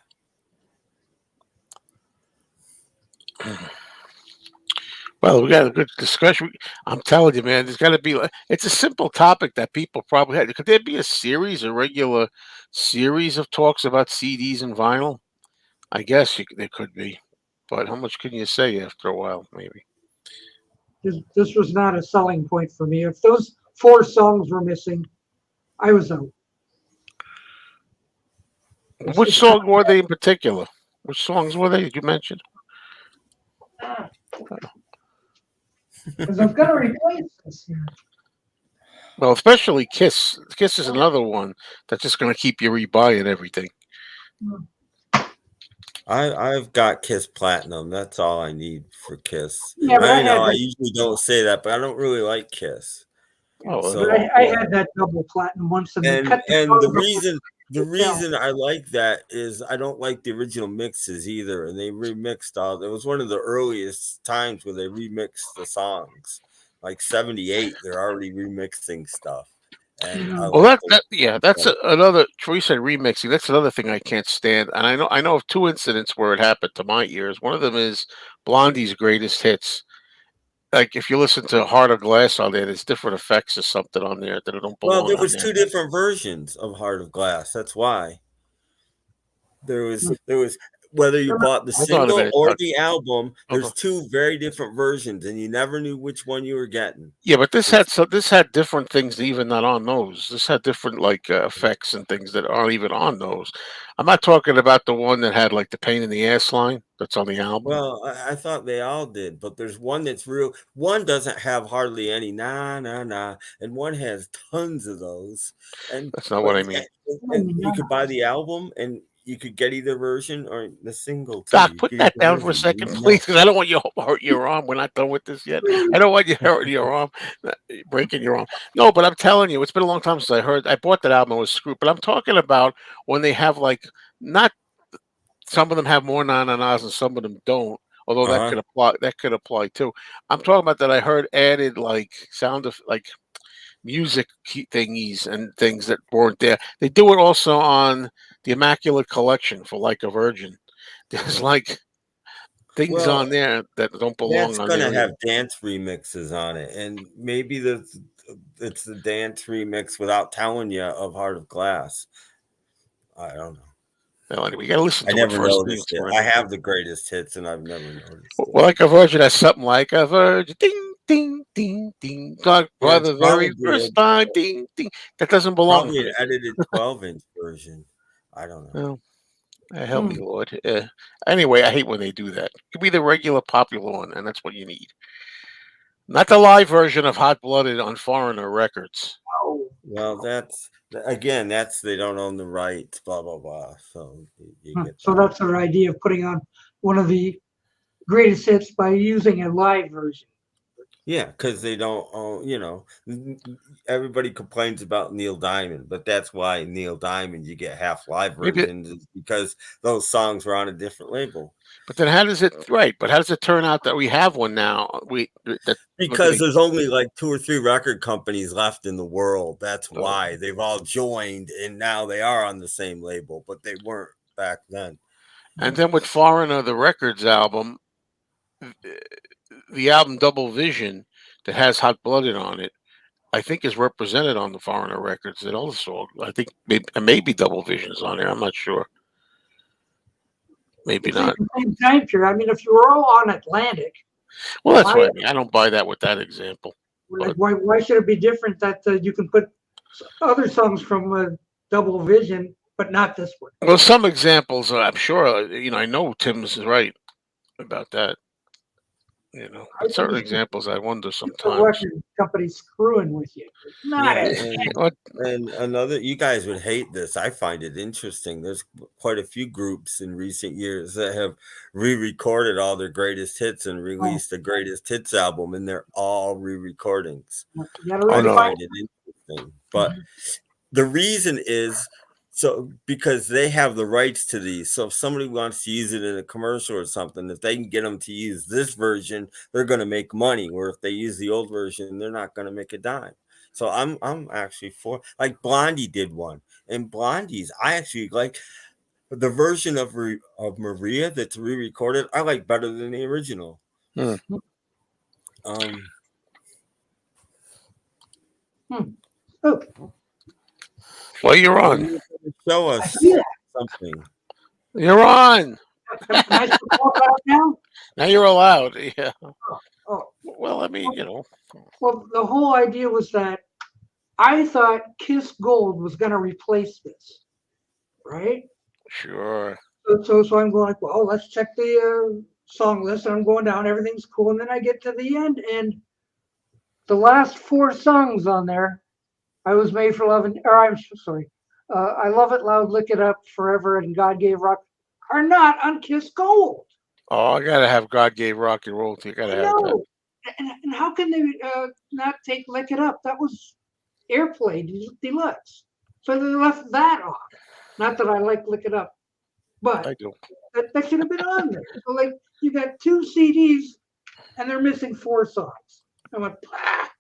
Well, we got a good discussion. I'm telling you, man, there's got to be. It's a simple topic that people probably had. Could there be a regular series of talks about CDs and vinyl? I guess there could be, but how much can you say after a while? Maybe. This was not a selling point for me. If those 4 songs were missing, I was out. Which It's not song were they in particular? Which songs were they? Did you mention? because I'm gonna replace this here. Well, especially Kiss. Kiss is another one that's just going to keep you rebuying everything. I've got Kiss Platinum. That's all I need for Kiss. Yeah, but I I know had I that, usually don't say that, but I don't really like Kiss. Oh, but So I had that double platinum once, and they cut the and songs off. the Yeah. reason I like that is I don't like the original mixes either, and they remixed all. It was one of the earliest times where they remixed the songs, like '78. They're already remixing stuff, and I well, like that's another. Troy said remixing. That's another thing I can't stand. And I know of 2 incidents where it happened to my ears. One of them is Blondie's greatest hits. Like if you listen to Heart of Glass on there, there's different effects or something on there that don't Well, belong there on was there. two different versions of Heart of Glass. That's why there was whether you bought the I thought of single it. or the album. Okay. There's two very different versions, and you never knew which one you were getting. Yeah, but It's this had different things even not on those. This had different like effects and things that aren't even on those. I'm not talking about the one that had like the pain in the ass line that's on the album. well, I thought they all did, but there's one that's real. One doesn't have hardly any nah nah nah, and one has tons of those. And That's not what but I mean. and you could buy the album, and you could get either version or the single too. Doc, You put could get that the down for a version. You second, didn't please, know. because I don't want you to hurt your arm. We're not done with this yet. I don't want you hurting your arm, breaking your arm. No, but I'm telling you, it's been a long time since I heard. I bought that album. I was screwed. But I'm talking about when they have like not. Some of them have more na-na-nas and some of them don't. Although Uh huh. that could apply too. I'm talking about that I heard added like sound of like music thingies and things that weren't there. They do it also on the Immaculate Collection for Like a Virgin. There's like things Well, on there that don't belong that's on gonna there either. have dance remixes on it, and maybe it's the dance remix without telling you of Heart of Glass. I don't know. Well, anyway, you got to listen I to it never first thing noticed it. for I anything. have the greatest hits, and I've never noticed Well, it. Like a Virgin has something like a virgin, ding, ding, ding, ding. God, Yeah, for it's the very first time, ding, ding. That doesn't belong probably on an it. edited 12-inch version. I don't know. Well, help me, Lord. Anyway, I hate when they do that. Give me the regular popular one, and that's what you need. Not the live version of Hot Blooded on Foreigner Records. Well, that's they don't own the rights, blah blah blah. So you get So that. that's our idea of putting on one of the greatest hits by using a live version. Yeah, because they don't own. Everybody complains about Neil Diamond, but that's why Neil Diamond you get half live Maybe, versions is because those songs were on a different label. but then how does it right? But how does it turn out that we have one now? That look at Because there's only like 2 or 3 record companies left in the world. That's why they've all joined, and now they are on the same label, but they weren't back then. and then with Foreigner, the Records album, the album Double Vision that has Hot Blooded on it, I think is represented on the Foreigner Records. It also, I think, maybe Double Vision's on there. I'm not sure. Maybe It's not. the same time period. I mean, if you were all on Atlantic, Well, that's why what I mean. I don't buy that with that example. Like, why should it be different that you can put other songs from Double Vision, but not this one? Well, some examples, I'm sure, I know Tim's is right about that. I But think certain it's examples, I wonder just the sometimes. record company screwing with you. Not Yeah, it. What? and another, you guys would hate this. I find it interesting. There's quite a few groups in recent years that have re-recorded all their greatest hits and Oh, released the greatest hits album, and they're all re-recordings. you gotta Oh I really no. find. find it interesting, but the reason is so because they have the rights to these. So if somebody wants to use it in a commercial or something, if they can get them to use this version, they're going to make money. Where if they use the old version, they're not going to make a dime. So I'm actually for, like, Blondie did one, and Blondie's, I actually like the version of Maria that's re-recorded. I like better than the original. Hmm. Um, Oh, Well, you're so on. you're gonna show I us see that. something. You're on. Am I supposed to walk out now? Now you're allowed. Yeah. Oh, Well, I mean, well, the whole idea was that I thought Kiss Gold was going to replace this, right? sure. So I'm going like, well, let's check the song list, and I'm going down, everything's cool, and then I get to the end, and the last four songs on there, I Was Made for Love, or I'm sorry, I Love It Loud, Lick It Up, Forever, and God Gave Rock, are not on Kiss Gold. Oh, I gotta have God gave rock and roll. You gotta I have that. know. And how can they not take Lick It Up? That was Airplay Deluxe. So they left that off. Not that I like Lick It Up, but I do. that should have been on there. So, like, you got two CDs and they're missing four songs. I went, "Ah,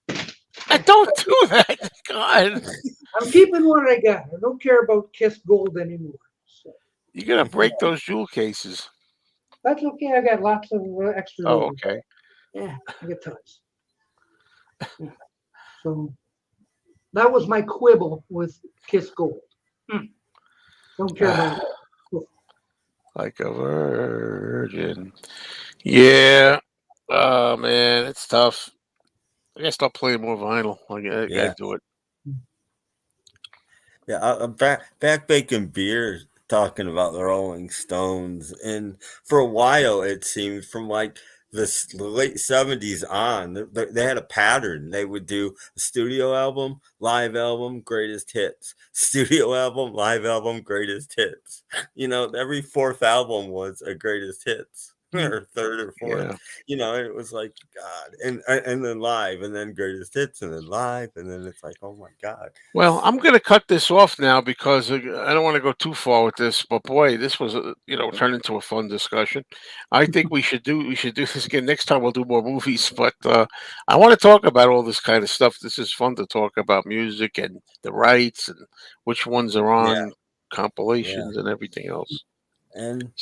Don't do that. God, I'm keeping what I got. I don't care about Kiss Gold anymore. So you're gonna break those jewel cases. that's okay. I got lots of extras. Oh, over okay. there. Yeah, I got tons. Yeah. So that was my quibble with Kiss Gold. Don't care about it. Like a virgin. Yeah. Oh man, it's tough. I gotta start playing more vinyl. I Yeah. gotta do it. Yeah, I'm back baking beer, talking about the Rolling Stones, and for a while it seemed from like the late '70s on, they had a pattern. They would do a studio album, live album, greatest hits, studio album, live album, greatest hits. Every fourth album was a greatest hits. Or third or fourth, Yeah. it was like God, and then live, and then greatest hits, and then live, and then it's like, oh my God. Well, I'm gonna cut this off now because I don't want to go too far with this. But boy, this was turned into a fun discussion. I think we should do this again next time. We'll do more movies, but I want to talk about all this kind of stuff. This is fun to talk about music and the rights and which ones are Yeah, on yeah, compilations and everything else. and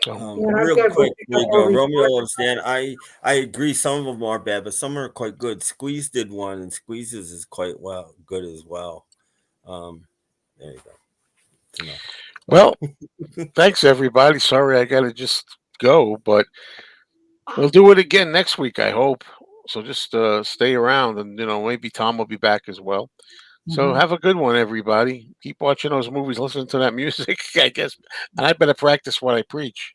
So Yeah, I've real got to go quick, pick there up you all go. these Romeo records. loves Dan. I agree. Some of them are bad, but some are quite good. Squeeze did one, and Squeezes is quite good as well. There you go. It's enough. well, thanks everybody. Sorry, I gotta just go, but we'll do it again next week. I hope. So just stay around, and maybe Tom will be back as well. So Mhm. have a good one, everybody. Keep watching those movies, listening to that music, I guess. And I better practice what I preach.